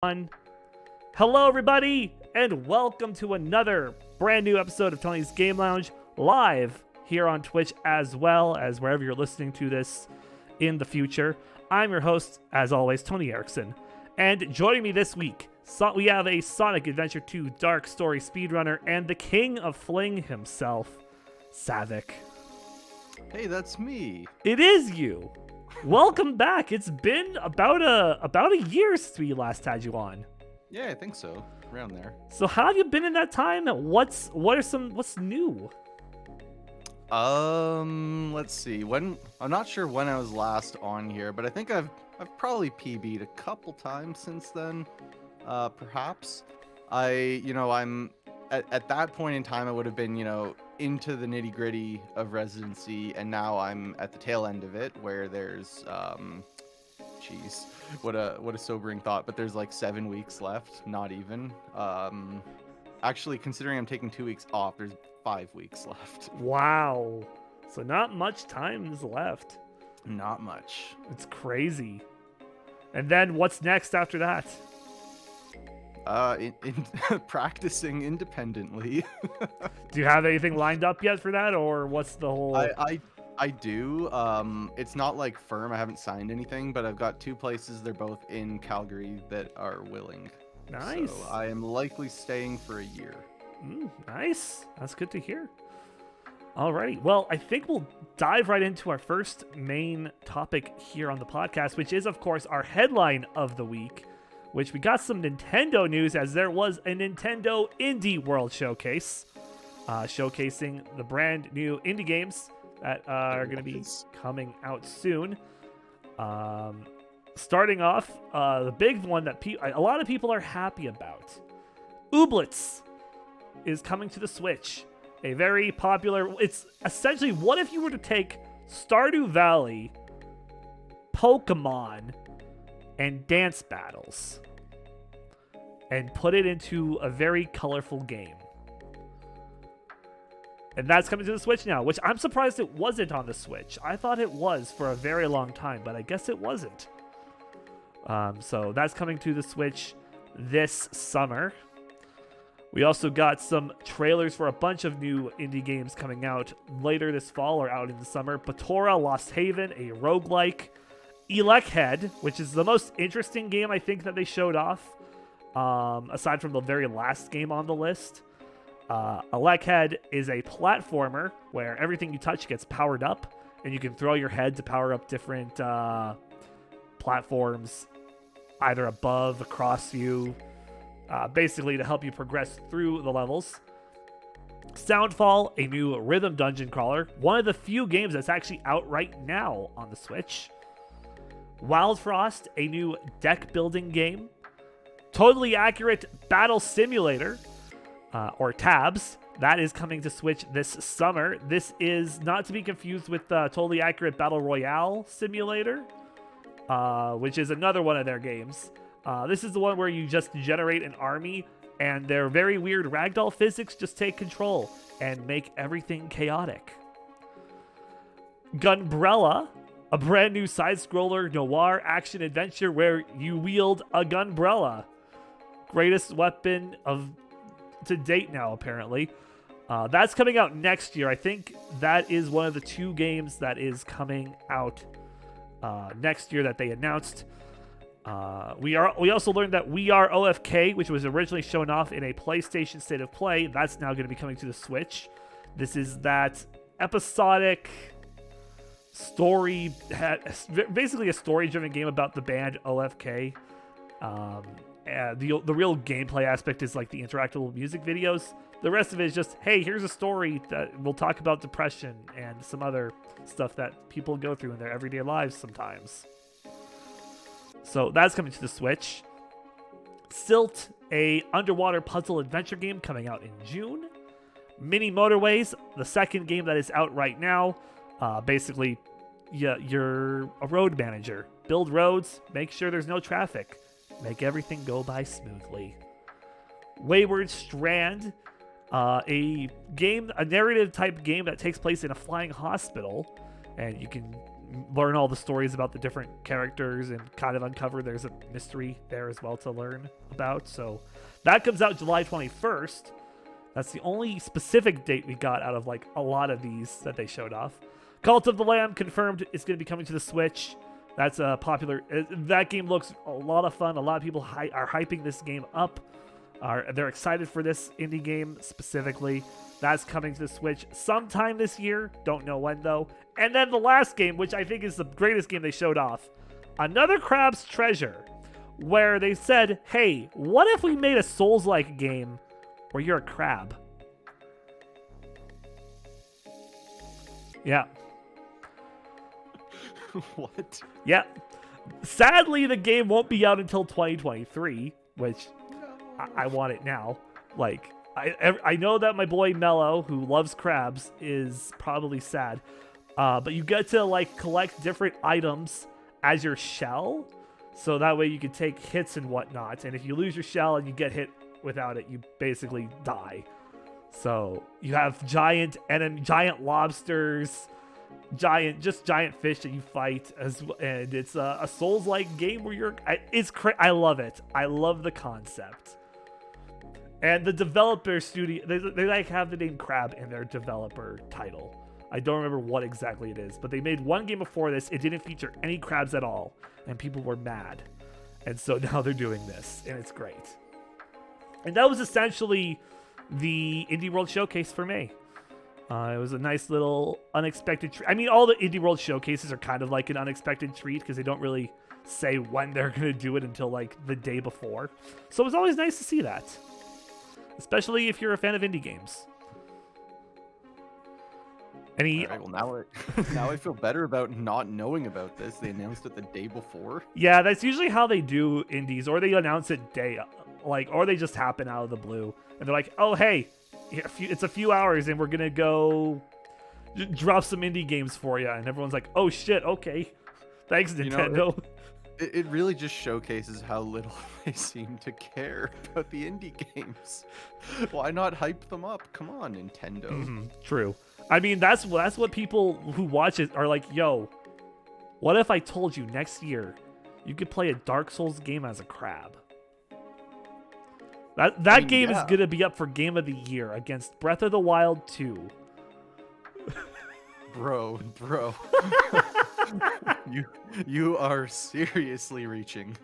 One. Hello, everybody, and welcome to another brand new episode of Tony's Game Lounge, live here on Twitch as well as wherever you're listening to this in the future. I'm your host, as always, Tony Erickson, and joining me this week, we have a Sonic Adventure 2 Dark Story speedrunner and the king of Fling himself, Savac. Hey, that's me. It is you. Welcome back. It's been about a year since we last had you on. Yeah, I think so. Around there. So how have you been in that time? What's new? Let's see. I'm not sure when I was last on here, but I think I've probably PB'd a couple times since then. Perhaps. I'm at that point in time I would have been, into the nitty-gritty of Residency, and now I'm at the tail end of it where there's jeez, what a sobering thought, but there's like 7 weeks left, not even. Actually, considering I'm taking 2 weeks off, there's 5 weeks left. Wow. So not much time is left. Not much. It's crazy. And then what's next after that? In practicing independently. Do you have anything lined up yet for that, or what's the whole? I do. It's not like firm. I haven't signed anything, but I've got 2 places. They're both in Calgary that are willing. Nice. So I am likely staying for a year. Nice. That's good to hear. Alrighty. Well, I think we'll dive right into our first main topic here on the podcast, which is, of course, our headline of the week, which we got some Nintendo news as there was a Nintendo Indie World Showcase, showcasing the brand new indie games that are going to be coming out soon. Starting off, the big one that a lot of people are happy about, Ooblets is coming to the Switch. A very popular, it's essentially, what if you were to take Stardew Valley, Pokemon, and Dance Battles and put it into a very colorful game? And that's coming to the Switch now, which I'm surprised it wasn't on the Switch. I thought it was for a very long time, but I guess it wasn't. So that's coming to the Switch this summer. We also got some trailers for a bunch of new indie games coming out later this fall or out in the summer. Batora Lost Haven, a roguelike. Electhead, which is the most interesting game I think that they showed off, aside from the very last game on the list. Electhead is a platformer where everything you touch gets powered up, and you can throw your head to power up different platforms, either above, across you, basically to help you progress through the levels. Soundfall, a new rhythm dungeon crawler, one of the few games that's actually out right now on the Switch. Wild Frost, a new deck building game. Totally Accurate Battle Simulator, or TABS, that is coming to Switch this summer. This is not to be confused with Totally Accurate Battle Royale Simulator, which is another one of their games. This is the one where you just generate an army, and their very weird ragdoll physics just take control and make everything chaotic. Gunbrella, a brand new side-scroller noir action-adventure where you wield a gunbrella. Greatest weapon to date now, apparently. That's coming out next year. I think that is one of the 2 games that is coming out next year that they announced. We also learned that We Are OFK, which was originally shown off in a PlayStation State of Play, that's now going to be coming to the Switch. This is that episodic story, basically a story-driven game about the band OFK. And the real gameplay aspect is like the interactable music videos. The rest of it is just, hey, here's a story that we'll talk about depression and some other stuff that people go through in their everyday lives sometimes. So that's coming to the Switch. Silt, a underwater puzzle adventure game coming out in June. Mini Motorways, the second game that is out right now. Basically, you're a road manager. Build roads, make sure there's no traffic. Make everything go by smoothly. Wayward Strand, a narrative type game that takes place in a flying hospital, and you can learn all the stories about the different characters and kind of uncover there's a mystery there as well to learn about. So that comes out July 21st. That's the only specific date we got out of like a lot of these that they showed off. Cult of the Lamb confirmed it's going to be coming to the Switch. That's a popular. That game looks a lot of fun. A lot of people are hyping this game up. They're excited for this indie game specifically. That's coming to the Switch sometime this year. Don't know when though. And then the last game, which I think is the greatest game they showed off, another Crab's Treasure, where they said, "Hey, what if we made a Souls-like game where you're a crab?" Yeah. What? Yeah. Sadly, the game won't be out until 2023, which I want it now. Like, I know that my boy Mello, who loves crabs, is probably sad. But you get to, like, collect different items as your shell. So that way you can take hits and whatnot. And if you lose your shell and you get hit without it, you basically die. So you have giant lobsters, giant fish that you fight, and it's a Souls-like game where I love it. I love the concept. And the developer studio, they like have the name Crab in their developer title. I don't remember what exactly it is, but they made one game before this. It didn't feature any crabs at all, and people were mad. And so now they're doing this, and it's great. And that was essentially the Indie World Showcase for May. It was a nice little unexpected treat. I mean, all the Indie World Showcases are kind of like an unexpected treat because they don't really say when they're going to do it until like the day before. So it was always nice to see that, especially if you're a fan of indie games. All right, well, now I feel better about not knowing about this. They announced it the day before. Yeah, that's usually how they do indies, or they announce it or they just happen out of the blue, and they're like, "Oh, hey, it's a few hours, and we're gonna go drop some indie games for you," and everyone's like, "Oh shit, okay, thanks, Nintendo." It really just showcases how little they seem to care about the indie games. Why not hype them up? Come on, Nintendo. Mm-hmm, true. I mean, that's what people who watch it are like, "Yo, what if I told you next year you could play a Dark Souls game as a crab?" That game is gonna be up for Game of the Year against Breath of the Wild 2. Bro. You are seriously reaching.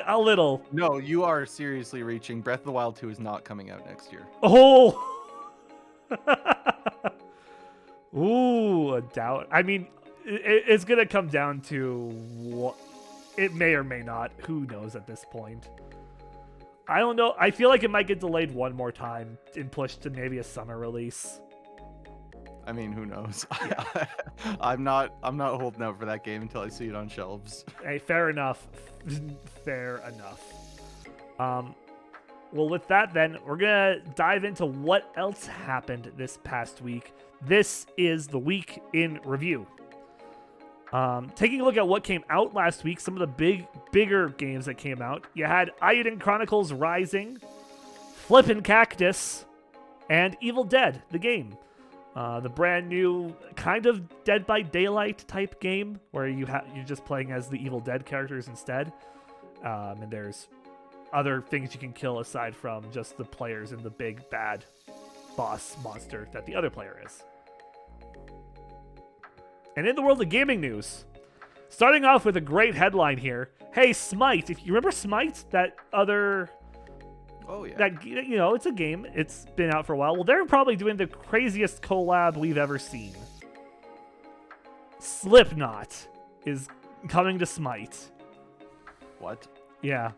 A little. No, you are seriously reaching. Breath of the Wild 2 is not coming out next year. Oh! Ooh, a doubt. I mean, it's going to come down to what it may or may not. Who knows at this point? I don't know. I feel like it might get delayed one more time and pushed to maybe a summer release. I mean, who knows? I'm not holding out for that game until I see it on shelves. Hey, fair enough. Fair enough. Well, with that, then, we're going to dive into what else happened this past week. This is the week in review. Taking a look at what came out last week, some of the bigger games that came out. You had Iodine Chronicles Rising, Flippin' Cactus, and Evil Dead, the game. The brand new kind of Dead by Daylight type game where you're just playing as the Evil Dead characters instead. And there's other things you can kill aside from just the players and the big bad boss monster that the other player is. And in the world of gaming news, starting off with a great headline here. Hey, Smite, if you remember Smite, that other... Oh, yeah. That, you know, it's a game. It's been out for a while. Well, they're probably doing the craziest collab we've ever seen. Slipknot is coming to Smite. What? Yeah.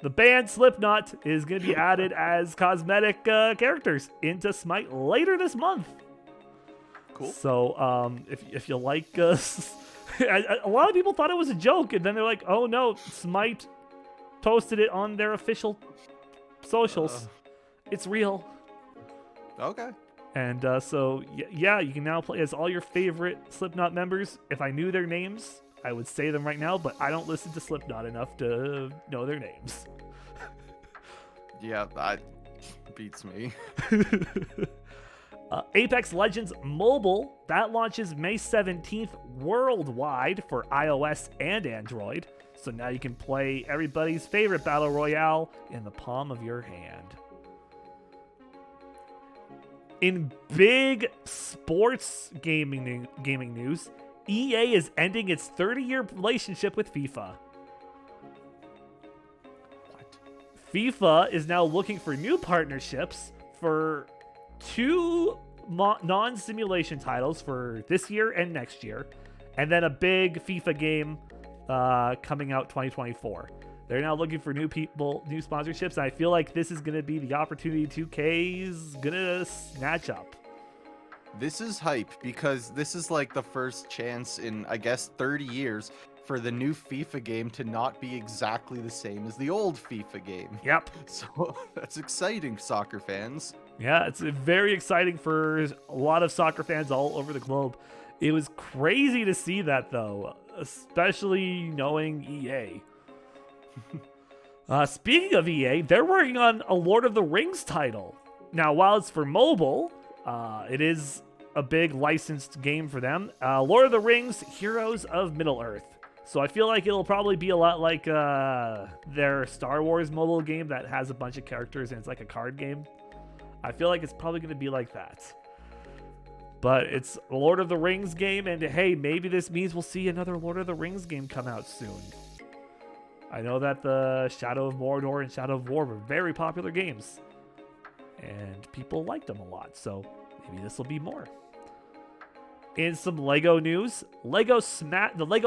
The band Slipknot is going to be added as cosmetic characters into Smite later this month. Cool. So, if you like... a lot of people thought it was a joke, and then they're like, oh no, Smite posted it on their official socials. It's real. Okay. And so, yeah, you can now play as all your favorite Slipknot members. If I knew their names, I would say them right now, but I don't listen to Slipknot enough to know their names. Yeah, that beats me. Apex Legends Mobile, that launches May 17th worldwide for iOS and Android. So now you can play everybody's favorite Battle Royale in the palm of your hand. In big sports gaming news, EA is ending its 30-year relationship with FIFA. What? FIFA is now looking for new partnerships for 2 non-simulation titles for this year and next year, and then a big FIFA game coming out 2024. They're now looking for new sponsorships, and I feel like this is going to be the opportunity 2K's going to snatch up. This is hype because this is like the first chance in, I guess, 30 years for the new FIFA game to not be exactly the same as the old FIFA game. Yep. So that's exciting, soccer fans. Yeah, it's very exciting for a lot of soccer fans all over the globe. It was crazy to see that, though, especially knowing EA. Speaking of EA, they're working on a Lord of the Rings title. Now, while it's for mobile, it is a big licensed game for them. Lord of the Rings, Heroes of Middle-earth. So I feel like it'll probably be a lot like their Star Wars mobile game that has a bunch of characters and it's like a card game. I feel like it's probably going to be like that. But it's a Lord of the Rings game, and hey, maybe this means we'll see another Lord of the Rings game come out soon. I know that the Shadow of Mordor and Shadow of War were very popular games, and people liked them a lot, so maybe this will be more. In some Lego news, the Lego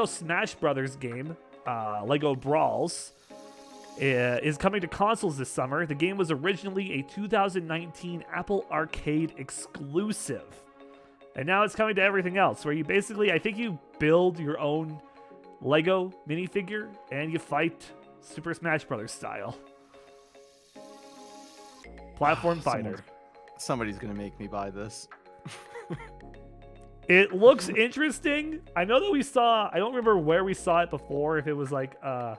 Smash Brothers game, Lego Brawls, is coming to consoles this summer. The game was originally a 2019 Apple Arcade exclusive, and now it's coming to everything else, where you basically, I think you build your own Lego minifigure and you fight Super Smash Brothers style. Platform fighter. Somebody's gonna make me buy this. It looks interesting. I know that I don't remember where we saw it before, if it was like I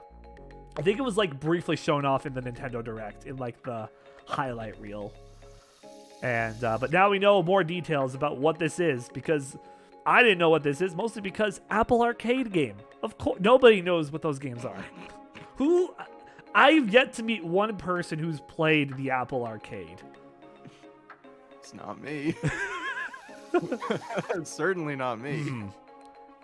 think it was like briefly shown off in the Nintendo Direct in like the highlight reel. And but now we know more details about what this is, because I didn't know what this is, mostly because Apple Arcade game. Of course, nobody knows what those games are. I've yet to meet one person who's played the Apple Arcade. It's not me. It's certainly not me.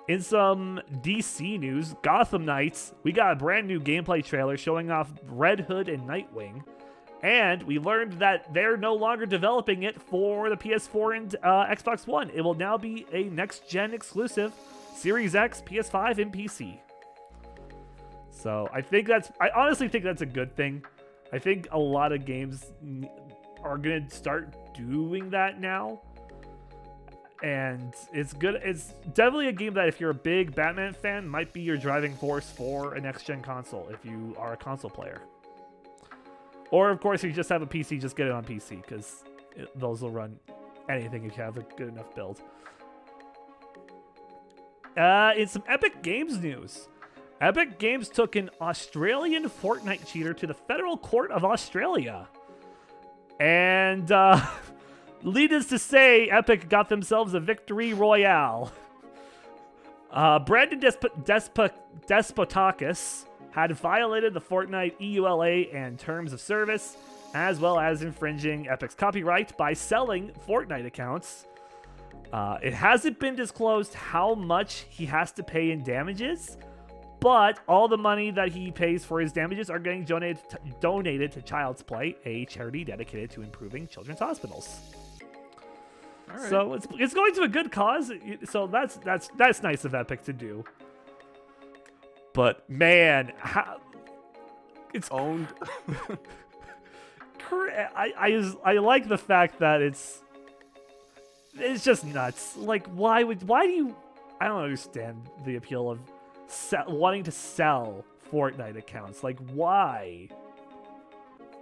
In some DC news, Gotham Knights, we got a brand new gameplay trailer showing off Red Hood and Nightwing. And we learned that they're no longer developing it for the PS4 and Xbox One. It will now be a next-gen exclusive, Series X, PS5, and PC. So I honestly think that's a good thing. I think a lot of games are going to start doing that now. And it's good. It's definitely a game that, if you're a big Batman fan, might be your driving force for a next-gen console if you are a console player. Or, of course, if you just have a PC, just get it on PC, because those will run anything if you have a good enough build. In some Epic Games news, Epic Games took an Australian Fortnite cheater to the Federal Court of Australia. And, needless to say, Epic got themselves a victory royale. Brandon Despotakis had violated the Fortnite EULA and terms of service, as well as infringing Epic's copyright by selling Fortnite accounts. It hasn't been disclosed how much he has to pay in damages, but all the money that he pays for his damages are getting donated to Child's Play, a charity dedicated to improving children's hospitals. All right. So it's going to a good cause. So that's nice of Epic to do. But man, it's owned. I like the fact that it's just nuts. Like, why do you? I don't understand the appeal of wanting to sell Fortnite accounts. Like, why?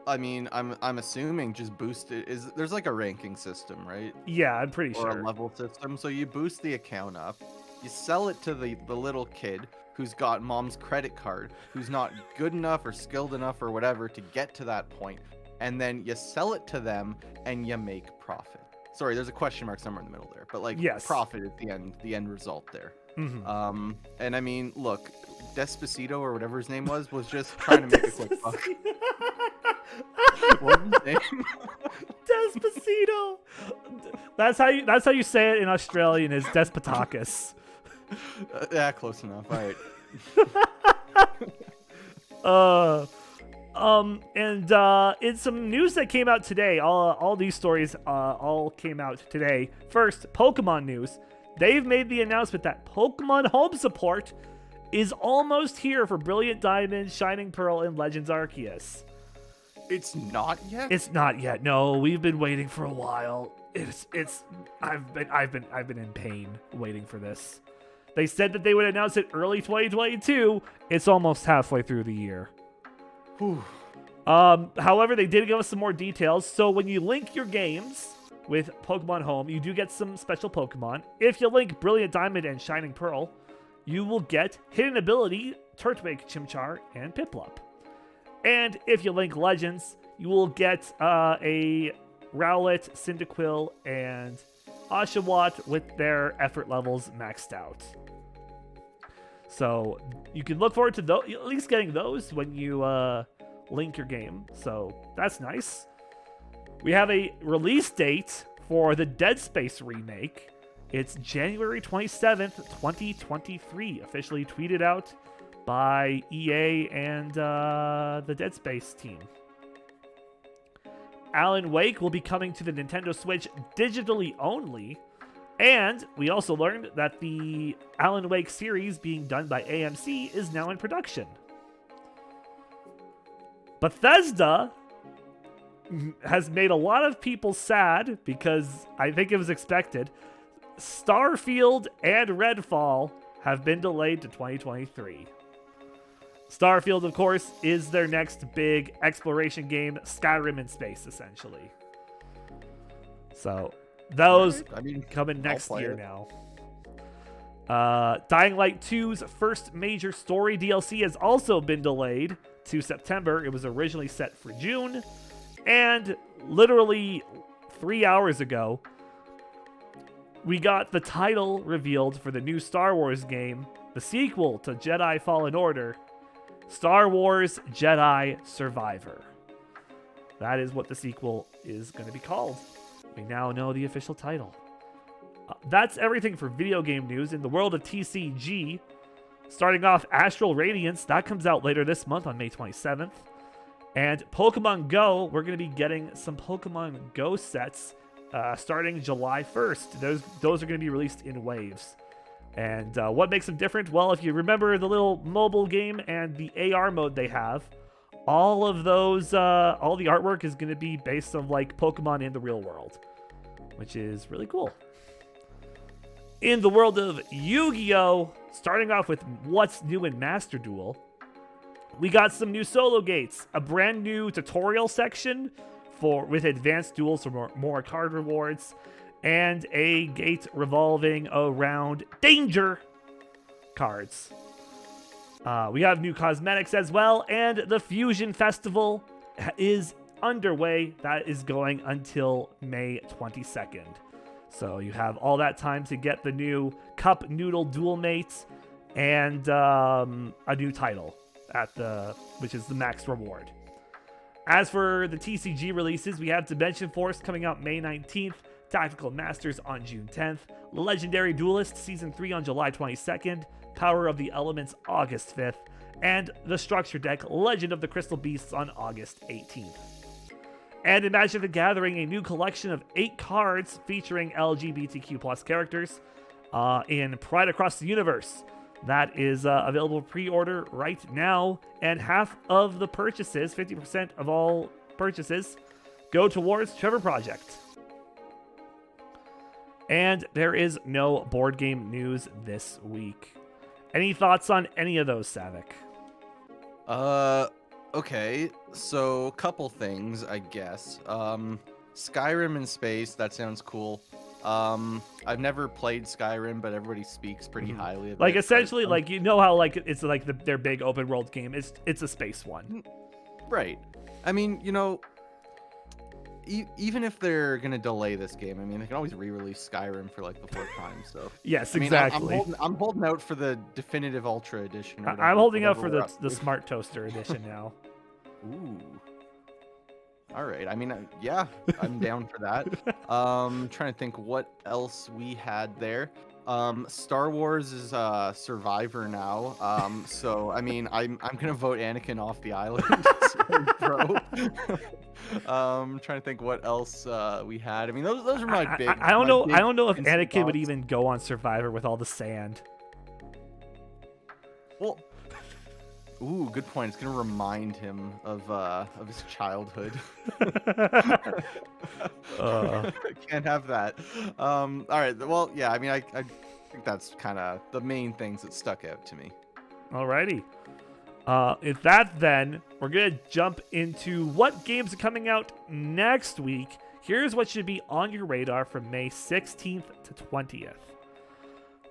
I mean, I'm assuming just boost it. There's like a ranking system, right? Yeah, I'm pretty Or sure. a level system. So you boost the account up, you sell it to the little kid who's got mom's credit card, who's not good enough or skilled enough or whatever to get to that point, and then you sell it to them and you make profit. sorry, there's a question mark somewhere in the middle there, but like Yes. profit is the end result there. And I mean, look, Despacito or whatever his name was just trying to make a quick buck. What was his name? Despacito. That's how you say it in Australian is Despotakis. Yeah, close enough. All right. And in some news that came out today, all these stories all came out today. First, Pokemon news. They've made the announcement that Pokemon Home support is almost here for Brilliant Diamond, Shining Pearl, and Legends Arceus. It's not yet. It's not yet. No, we've been waiting for a while. I've been in pain waiting for this. They said that they would announce it early 2022. It's almost halfway through the year. Whew. However, they did give us some more details. So when you link your games with Pokemon Home, you do get some special Pokemon. If you link Brilliant Diamond and Shining Pearl, you will get Hidden Ability, Turtwig, Chimchar, and Piplup. And if you link Legends, you will get a Rowlet, Cyndaquil, and Oshawott with their effort levels maxed out. So you can look forward to at least getting those when you link your game. So that's nice. We have a release date for the Dead Space remake. It's January 27th, 2023, officially tweeted out by EA and the Dead Space team. Alan Wake will be coming to the Nintendo Switch digitally only. And we also learned that the Alan Wake series being done by AMC is now in production. Bethesda has made a lot of people sad because I think it was expected. Starfield and Redfall have been delayed to 2023. Starfield, of course, is their next big exploration game, Skyrim in space, essentially. So those coming next year now. Dying Light 2's first major story DLC has also been delayed to September. It was originally set for June. And literally 3 hours ago, we got the title revealed for the new Star Wars game, the sequel to Jedi Fallen Order, Star Wars Jedi Survivor. That is what the sequel is going to be called. We now know the official title. That's everything for video game news. In the world of TCG, starting off Astral Radiance, that comes out later this month on May 27th. And Pokemon Go, we're going to be getting some Pokemon Go sets starting July 1st. Those are going to be released in waves. And what makes them different? Well, if you remember the little mobile game and the AR mode they have, all of those, all the artwork is going to be based on like Pokemon in the real world, which is really cool. In the world of Yu-Gi-Oh!, starting off with what's new in Master Duel, we got some new solo gates, a brand new tutorial section with advanced duels for more card rewards, and a gate revolving around danger cards. We have new cosmetics as well, and the Fusion Festival is underway. That is going until May 22nd. So you have all that time to get the new Cup Noodle Duel Mates and a new title which is the max reward. As for the TCG releases, we have Dimension Force coming out May 19th, Tactical Masters on June 10th, Legendary Duelist Season 3 on July 22nd, Power of the Elements August 5th, and the Structure Deck Legend of the Crystal Beasts on August 18th. And in Magic the Gathering, a new collection of 8 cards featuring LGBTQ+ characters in Pride Across the Universe. That is available pre-order right now, and half of the purchases, 50% of all purchases, go towards Trevor Project. And there is no board game news this week. Any thoughts on any of those, Savac? Okay, so couple things, I guess. Skyrim in space, that sounds cool. I've never played Skyrim, but everybody speaks pretty highly of it. Like, essentially, like, you know how, like, it's like their big open world game. It's a space one. Right. I mean, you know, even if they're gonna delay this game, I mean, they can always re-release Skyrim for like the fourth time. So Yes, I mean, exactly. I'm holding out for the definitive Ultra Edition. Or whatever, I'm holding out for whatever we're the up to. Smart Toaster edition now. Ooh. All right. I mean, yeah, I'm down for that. Trying to think what else we had there. Star Wars is Survivor now. So I mean, I'm gonna vote Anakin off the island. Sorry, bro. Trying to think what else we had. I mean, those are my big. I don't my know. big I don't know if instant Anakin would thoughts. even go on Survivor with all the sand. Well, ooh, good point. It's gonna remind him of his childhood. Can't have that. All right. Well, yeah. I mean, I think that's kind of the main things that stuck out to me. Alrighty. If that, then we're gonna jump into what games are coming out next week. Here's what should be on your radar from May 16th to 20th.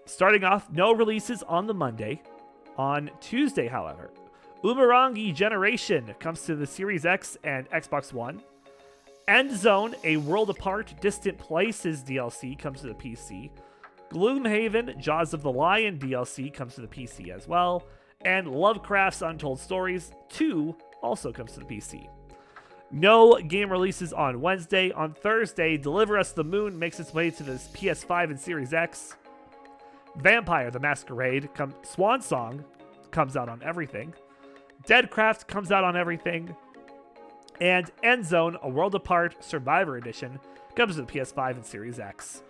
Starting off, no releases on the Monday. On Tuesday, however, Umurangi Generation comes to the Series X and Xbox One. End Zone, A World Apart Distant Places DLC comes to the PC. Gloomhaven, Jaws of the Lion DLC comes to the PC as well. And Lovecraft's Untold Stories 2 also comes to the PC. No game releases on Wednesday. On Thursday, Deliver Us the Moon makes its way to the PS5 and Series X. Vampire the Masquerade, Swan Song comes out on everything. Deadcraft comes out on everything. And End Zone, A World Apart Survivor Edition comes to the PS5 and Series X.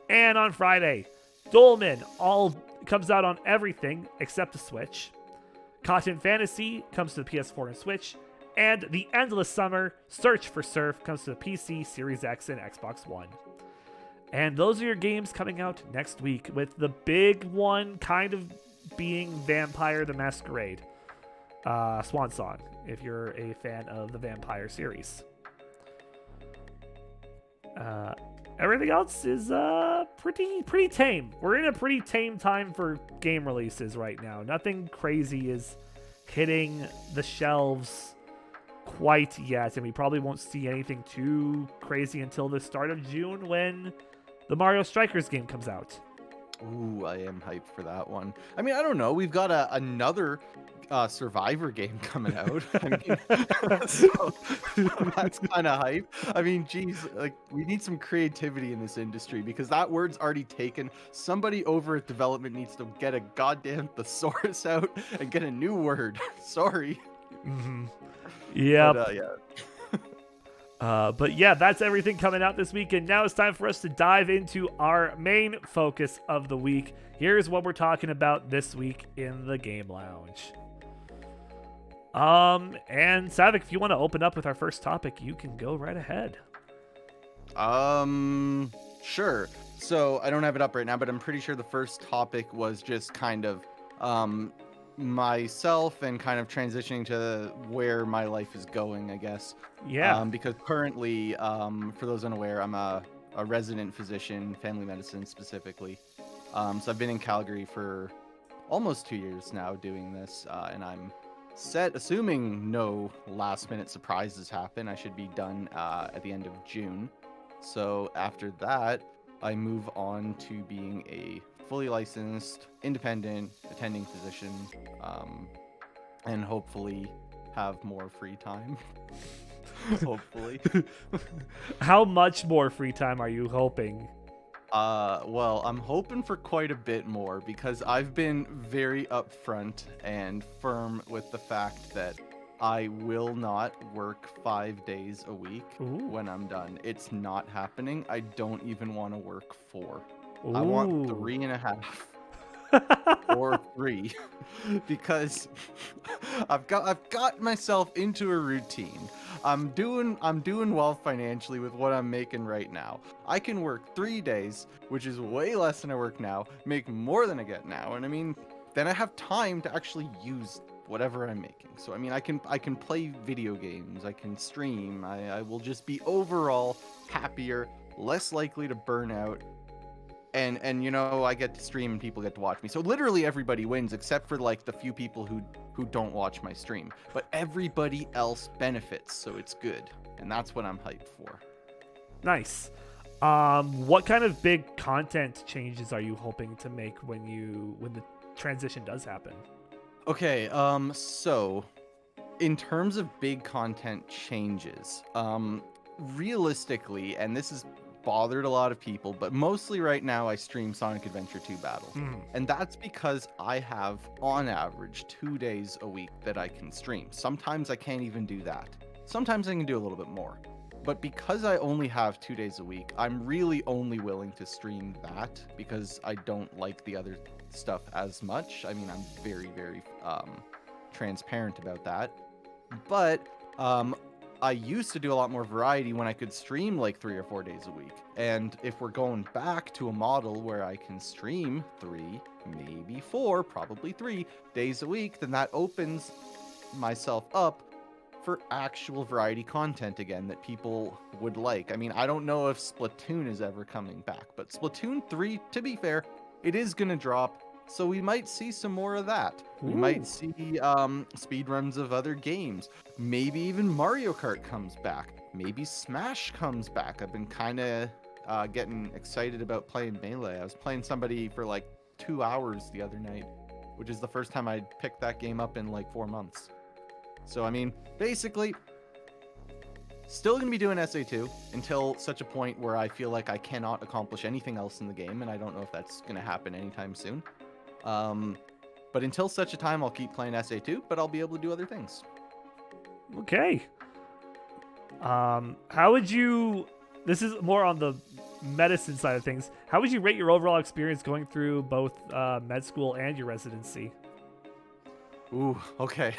And on Friday, Dolmen all comes out on everything except the Switch. Cotton Fantasy comes to the PS4 and Switch. And The Endless Summer, Search for Surf comes to the PC, Series X, and Xbox One. And those are your games coming out next week, with the big one kind of being Vampire the Masquerade. Swan Song, if you're a fan of the Vampire series. Everything else is pretty tame. We're in a pretty tame time for game releases right now. Nothing crazy is hitting the shelves quite yet, and we probably won't see anything too crazy until the start of June when the Mario Strikers game comes out. Ooh, I am hyped for that one. I mean, I don't know. We've got another Survivor game coming out. I mean, so that's kind of hype. I mean, geez, like we need some creativity in this industry because that word's already taken. Somebody over at development needs to get a goddamn thesaurus out and get a new word. Sorry. Mm-hmm. Yep. But, yeah. But yeah, that's everything coming out this week, and now it's time for us to dive into our main focus of the week. Here's what we're talking about this week in the Game Lounge. And Savac, if you want to open up with our first topic, you can go right ahead. Sure. So I don't have it up right now, but I'm pretty sure the first topic was just kind of myself and kind of transitioning to where my life is going, I guess. Yeah. Because currently, for those unaware, I'm a resident physician, family medicine specifically. So I've been in Calgary for almost 2 years now doing this, and I'm set, assuming no last minute surprises happen, I should be done at the end of June. So after that, I move on to being a fully licensed, independent, attending physician, and hopefully have more free time. Hopefully. How much more free time are you hoping? Well, I'm hoping for quite a bit more because I've been very upfront and firm with the fact that I will not work 5 days a week when I'm done. It's not happening. I don't even want to work 4. Ooh. I want 3.5 or 3 because I've got myself into a routine. I'm doing well financially with what I'm making right now. I can work 3 days, which is way less than I work now, make more than I get now, and I mean, then I have time to actually use whatever I'm making. So I mean, I can play video games, I can stream, I will just be overall happier, less likely to burn out. And you know, I get to stream and people get to watch me. So literally everybody wins except for like the few people who don't watch my stream. But everybody else benefits, so it's good. And that's what I'm hyped for. Nice. What kind of big content changes are you hoping to make when the transition does happen? Okay, so in terms of big content changes, realistically, and this has bothered a lot of people, but mostly right now I stream Sonic Adventure 2 Battle. Mm. And that's because I have, on average, 2 days a week that I can stream. Sometimes I can't even do that. Sometimes I can do a little bit more. But because I only have 2 days a week, I'm really only willing to stream that because I don't like the other stuff as much. I mean, I'm very, very transparent about that. But I used to do a lot more variety when I could stream like 3 or 4 days a week. And if we're going back to a model where I can stream 3, maybe 4, probably 3 days a week, then that opens myself up for actual variety content again that people would like. I mean, I don't know if Splatoon is ever coming back, but Splatoon 3, to be fair, it is going to drop. So we might see some more of that. We might see speedruns of other games. Maybe even Mario Kart comes back. Maybe Smash comes back. I've been kind of getting excited about playing Melee. I was playing somebody for like 2 hours the other night, which is the first time I'd picked that game up in like 4 months. So, I mean, basically, still going to be doing SA2 until such a point where I feel like I cannot accomplish anything else in the game, and I don't know if that's going to happen anytime soon. But until such a time, I'll keep playing SA2, but I'll be able to do other things. Okay. How would you... This is more on the medicine side of things. How would you rate your overall experience going through both med school and your residency? Ooh, okay.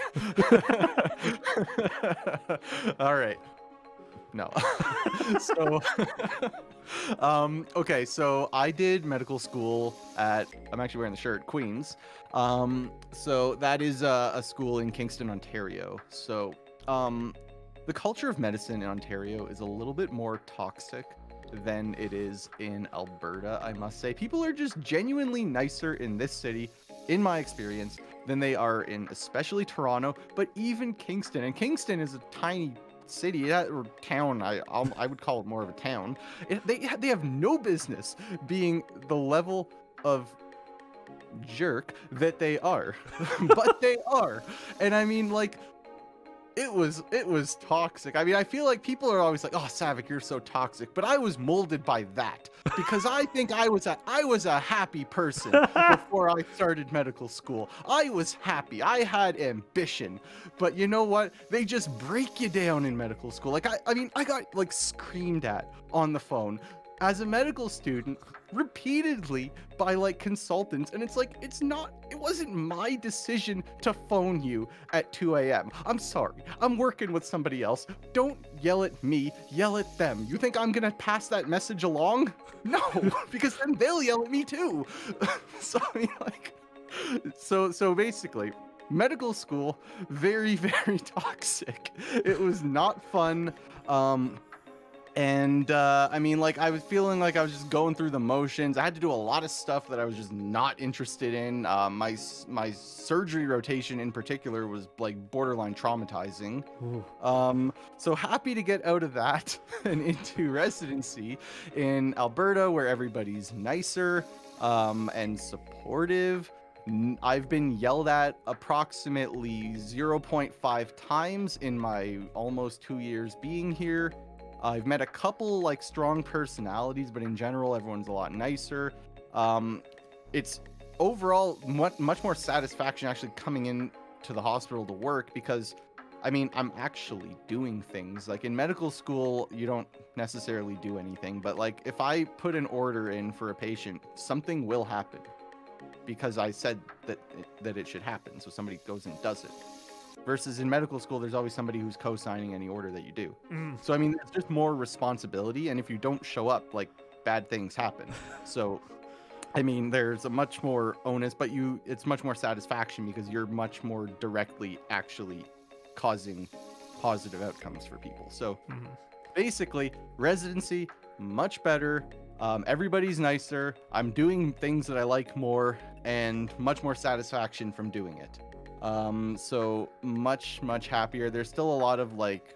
All right. No. So, okay, so I did medical school at, I'm actually wearing the shirt, Queen's. So that is a school in Kingston, Ontario. So, the culture of medicine in Ontario is a little bit more toxic than it is in Alberta, I must say. People are just genuinely nicer in this city, in my experience, than they are in especially Toronto, but even Kingston. And Kingston is a tiny city or town. I would call it more of a town. They have no business being the level of jerk that they are, but they are. And I mean, like, it was toxic. I mean, I feel like people are always like, "Oh, Savac, you're so toxic," but I was molded by that because I think I was a happy person before I started medical school. I was happy. I had ambition. But you know what? They just break you down in medical school. Like I mean, I got like screamed at on the phone as a medical student repeatedly by like consultants, and it's like, it wasn't my decision to phone you at 2 a.m. I'm sorry, I'm working with somebody else. Don't yell at me, yell at them. You think I'm gonna pass that message along? No, because then they'll yell at me too. So I mean, like, so basically, medical school, very, very toxic. It was not fun. And I mean, like, I was feeling like I was just going through the motions. I had to do a lot of stuff that I was just not interested in. My surgery rotation in particular was like borderline traumatizing. So happy to get out of that and into residency in Alberta, where everybody's nicer and supportive. I've been yelled at approximately 0.5 times in my almost 2 years being here. I've met a couple like strong personalities, but in general, everyone's a lot nicer. It's overall much more satisfaction actually coming in to the hospital to work because, I mean, I'm actually doing things. Like in medical school, you don't necessarily do anything, but like if I put an order in for a patient, something will happen because I said that it should happen. So somebody goes and does it. Versus in medical school, there's always somebody who's co-signing any order that you do. So, I mean, it's just more responsibility. And if you don't show up, like, bad things happen. So, I mean, there's a much more onus, but it's much more satisfaction because you're much more directly actually causing positive outcomes for people. So, basically, residency, much better. Everybody's nicer. I'm doing things that I like more and much more satisfaction from doing it. So much happier. There's still a lot of like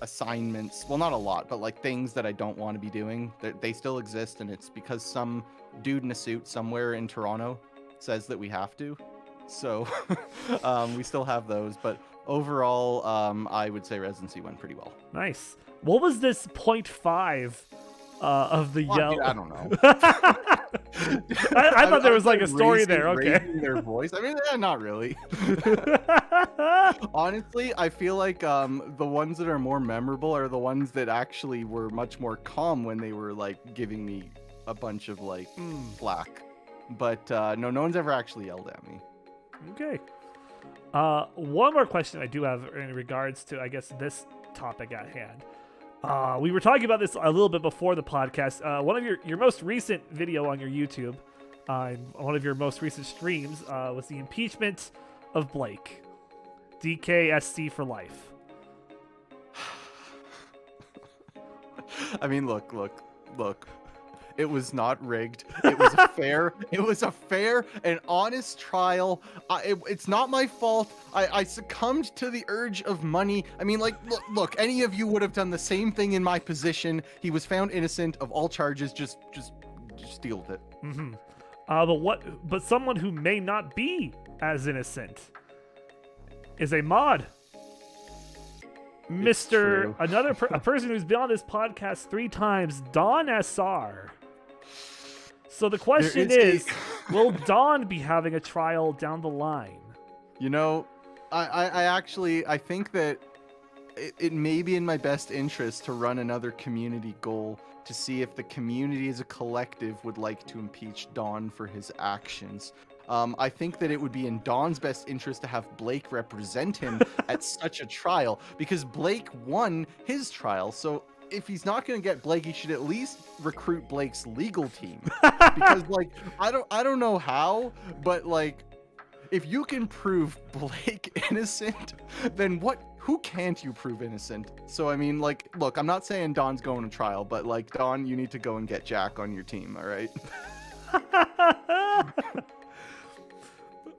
assignments. Well, not a lot, but like things that I don't want to be doing. They still exist, and it's because some dude in a suit somewhere in Toronto says that we have to. So we still have those, but overall, I would say Residency went pretty well. Nice. What was this 0.5 of the Well, yell? dude, I don't know. I thought there was like a story there. Okay. Raising their voice. I mean, not really. Honestly, I feel like the ones that are more memorable are the ones that actually were much more calm when they were like giving me a bunch of like flack. But no one's ever actually yelled at me. Okay. One more question I do have in regards to, I guess, this topic at hand. We were talking about this a little bit before the podcast. One of your most recent video on your YouTube, and one of your most recent streams, was the impeachment of Blake. DKSC for life. I mean, look. It was not rigged. It was a fair. It was a fair and honest trial. It's not my fault. I succumbed to the urge of money. I mean, like, look. Any of you would have done the same thing in my position. He was found innocent of all charges. Just deal with it. Mm-hmm. But someone who may not be as innocent is a mod. Mr. A person who's been on this podcast 3 times, Don SR. So the question is, will Don be having a trial down the line? You know, I think that it may be in my best interest to run another community goal to see if the community as a collective would like to impeach Don for his actions. I think that it would be in Don's best interest to have Blake represent him at such a trial, because Blake won his trial. So if he's not going to get Blake, he should at least recruit Blake's legal team. Because like, I don't know how, but like, if you can prove Blake innocent, then who can't you prove innocent? So I mean, like, look, I'm not saying Don's going to trial, but like, Don, you need to go and get Jack on your team, all right?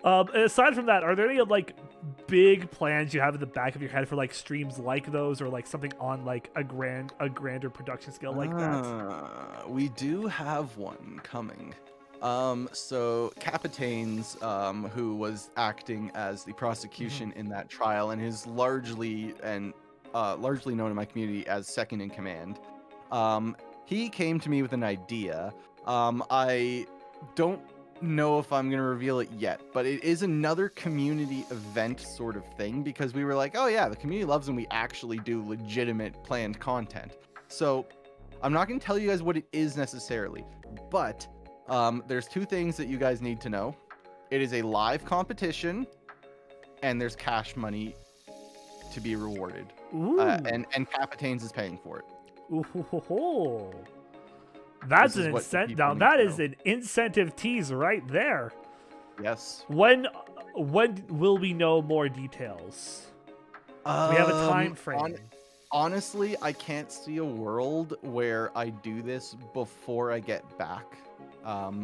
Aside from that, are there any like big plans you have in the back of your head for like streams like those, or like something on like a grander production scale like that? We do have one coming. So Capitaines, who was acting as the prosecution in that trial and is largely known in my community as second in command, he came to me with an idea. I don't know if I'm gonna reveal it yet, but it is another community event sort of thing, because we were like, oh yeah, the community loves when we actually do legitimate planned content. So I'm not gonna tell you guys what it is necessarily, but there's 2 things that you guys need to know. It is a live competition, and there's cash money to be rewarded. And Capitaines is paying for it. Ooh. That's an incentive. Now that is an incentive tease right there. Yes. When will we know more details? Do we have a time frame? Honestly, I can't see a world where I do this before I get back.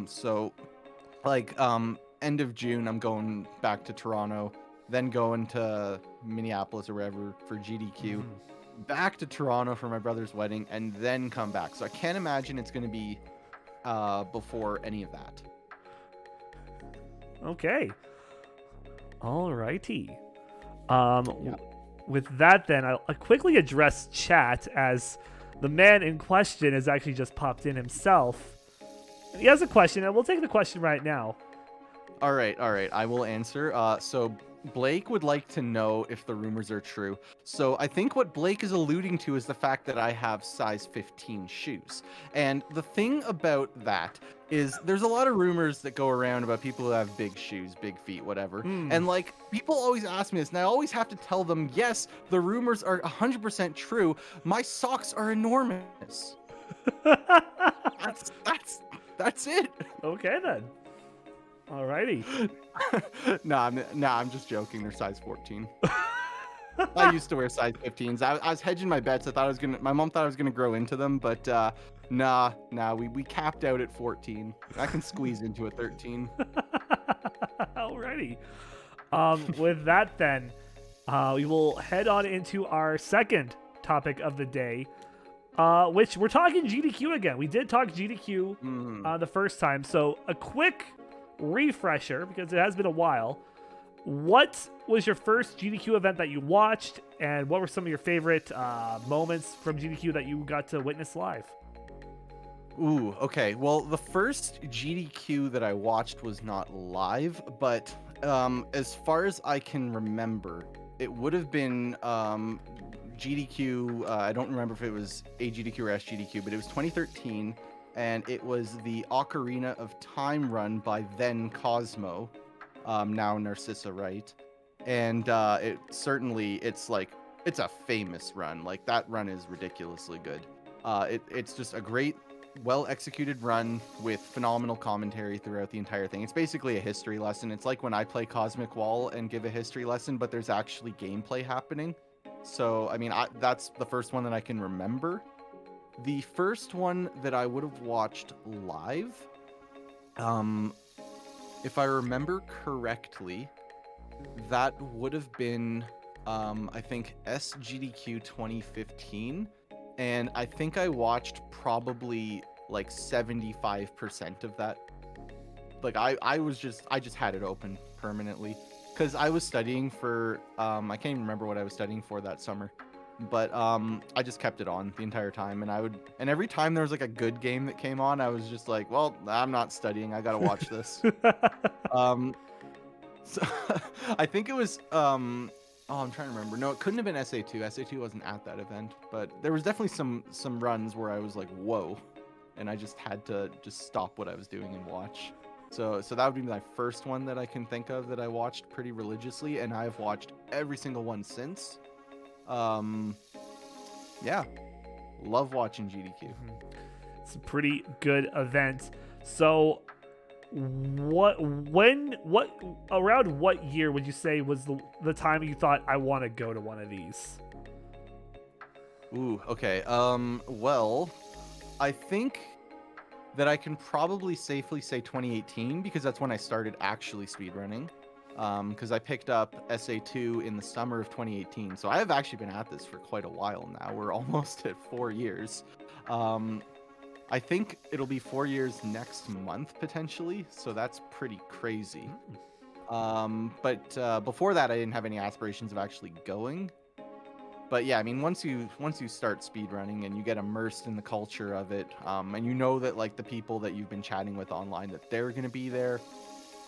So, like, end of June, I'm going back to Toronto, then going to Minneapolis or wherever for GDQ. Back to Toronto for my brother's wedding, and then come back. So I can't imagine it's going to be before any of that. Okay. Alrighty. With that, then I'll quickly address chat, as the man in question has actually just popped in himself. He has a question, and we'll take the question right now. All right. I will answer. So Blake would like to know if the rumors are true. So I think what Blake is alluding to is the fact that I have size 15 shoes. And the thing about that is there's a lot of rumors that go around about people who have big shoes, big feet, whatever. And like, people always ask me this, and I always have to tell them, yes, the rumors are 100% true. My socks are enormous. That's it. Okay then. Alrighty. I'm just joking. They're size 14. I used to wear size 15s. I was hedging my bets. My mom thought I was gonna grow into them, but we capped out at 14. I can squeeze into a 13. Alrighty. With that then, we will head on into our second topic of the day, which we're talking GDQ again. We did talk GDQ the first time, so a quick refresher because it has been a while. What was your first GDQ event that you watched, and what were some of your favorite moments from GDQ that you got to witness live? Ooh, okay. Well, the first GDQ that I watched was not live, but as far as I can remember, it would have been GDQ. I don't remember if it was AGDQ or SGDQ, but it was 2013, and it was the Ocarina of Time run by then Cosmo, now Narcissa Wright, and it's a famous run. Like, that run is ridiculously good. It's just a great, well-executed run with phenomenal commentary throughout the entire thing. It's basically a history lesson. It's like when I play Cosmic Wall and give a history lesson, but there's actually gameplay happening. So, I mean, that's the first one that I can remember. The first one that I would have watched live, if I remember correctly, that would have been, I think, SGDQ 2015. And I think I watched probably like 75% of that. Like, I just had it open permanently because I was studying for, I can't even remember what I was studying for that summer, but I just kept it on the entire time. And every time there was like a good game that came on, I was just like, well, I'm not studying. I got to watch this. So I think it was, oh, I'm trying to remember. No, it couldn't have been SA2. SA2 wasn't at that event, but there was definitely some runs where I was like, whoa, and I just had to just stop what I was doing and watch. So that would be my first one that I can think of that I watched pretty religiously, and I've watched every single one since. Yeah, love watching GDQ. It's a pretty good event. So around what year would you say was the time you thought I want to go to one of these? Ooh, okay. Well, I think that I can probably safely say 2018 because that's when I started actually speedrunning. Because I picked up SA2 in the summer of 2018. So I have actually been at this for quite a while now. We're almost at 4 years. I think it'll be 4 years next month, potentially. So that's pretty crazy. But before that, I didn't have any aspirations of actually going. But yeah, I mean, once you start speedrunning and you get immersed in the culture of it, and you know that like the people that you've been chatting with online, that they're going to be there,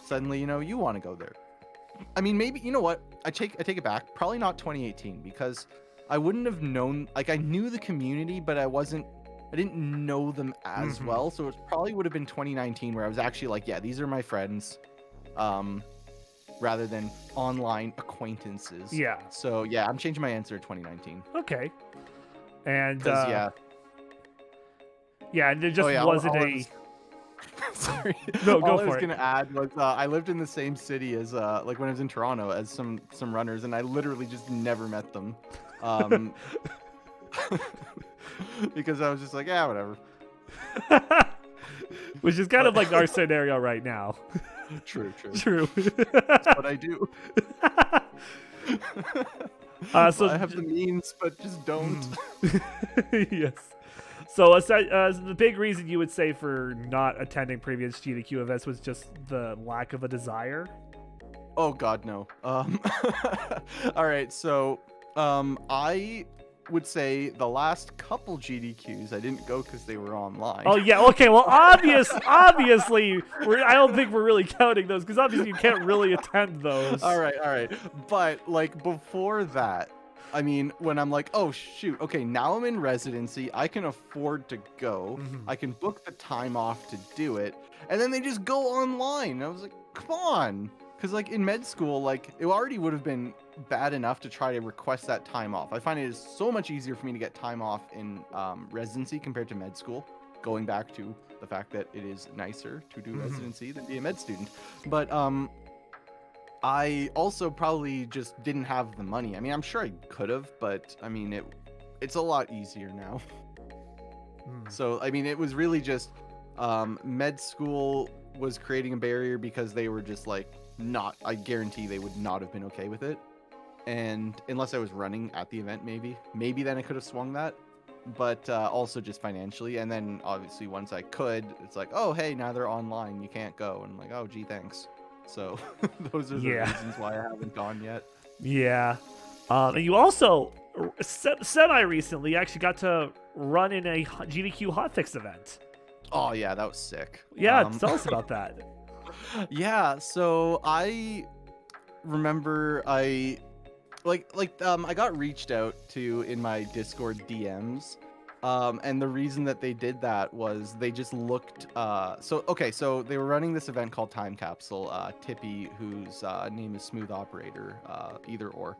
suddenly, you want to go there. I mean, maybe, you know what? I take it back. Probably not 2018 because I wouldn't have known, like I knew the community, but I didn't know them as well. So it probably would have been 2019 where I was actually like, yeah, these are my friends, rather than online acquaintances. Yeah. So yeah, I'm changing my answer to 2019. Okay. And yeah, and there just wasn't sorry. No, go all for I was it. gonna add was I lived in the same city as like when I was in Toronto as some runners, and I literally just never met them. Because I was just like, yeah, whatever. Which is kind of like our scenario right now. True. That's what I do. So I have the means, but just don't. Yes. So the big reason you would say for not attending previous GDQ events was just the lack of a desire? Oh God, no. All right, so I would say the last couple GDQs I didn't go because they were online. Oh yeah, okay. Well, obviously, I don't think we're really counting those because obviously you can't really attend those. All right. But like before that, I mean, when I'm like, oh shoot, okay, now I'm in residency, I can afford to go, I can book the time off to do it, and then they just go online. And I was like, come on, because like in med school, like it already would have been bad enough to try to request that time off. I find it is so much easier for me to get time off in residency compared to med school, going back to the fact that it is nicer to do residency than be a med student. But I also probably just didn't have the money. I mean, I'm sure I could have, but I mean, it's a lot easier now. So, I mean, it was really just med school was creating a barrier because they were just like I guarantee they would not have been okay with it. and unless I was running at the event, maybe then I could have swung that, but also just financially. And then obviously once I could, it's like, oh hey, now they're online, you can't go, and I'm like, oh gee, thanks. So those are the Yeah. reasons why I haven't gone yet. Yeah. And you also semi recently actually got to run in a GDQ hotfix event. Oh yeah, that was sick. Yeah, tell us about that. Yeah, so I remember I got reached out to in my Discord DMs. And the reason that they did that was they just looked so they were running this event called Time Capsule, Tippy, whose name is Smooth Operator, either or.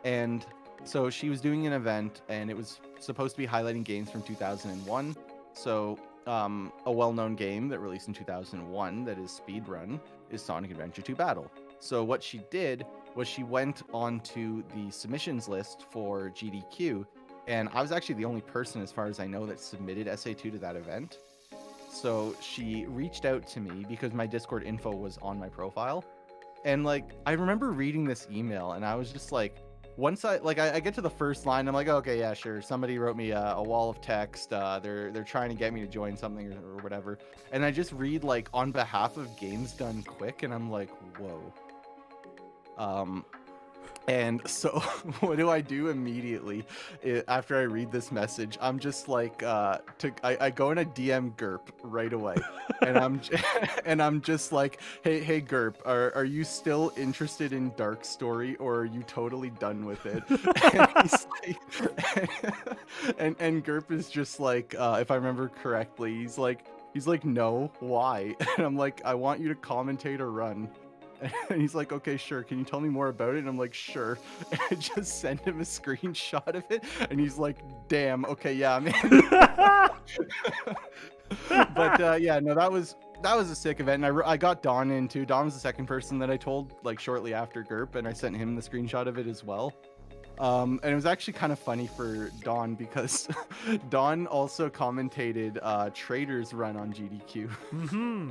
And so she was doing an event, and it was supposed to be highlighting games from 2001. So a well-known game that released in 2001 that is speedrun is Sonic Adventure 2 Battle. So what she did was she went onto the submissions list for GDQ, and I was actually the only person, as far as I know, that submitted SA2 to that event. So she reached out to me because my Discord info was on my profile. And like, I remember reading this email, and I was just like, once I get to the first line, I'm like, okay, yeah, sure. Somebody wrote me a wall of text. They're trying to get me to join something or whatever. And I just read like, on behalf of Games Done Quick, and I'm like, whoa. And so what do I do immediately after I read this message? I'm just like, I go in a DM GURP right away, and I'm just like, hey GURP, are you still interested in Dark Story, or are you totally done with it? And he's like, and GURP is just like, if I remember correctly, he's like, no, why? And I'm like, I want you to commentate or run. And he's like, okay, sure. Can you tell me more about it? And I'm like, sure. And I just send him a screenshot of it. And he's like, damn, okay, yeah, man. But yeah, no, that was a sick event. And I got Don in too. Don was the second person that I told, like, shortly after GURP. And I sent him the screenshot of it as well. And it was actually kind of funny for Don because Don also commentated Trader's run on GDQ. Mm-hmm.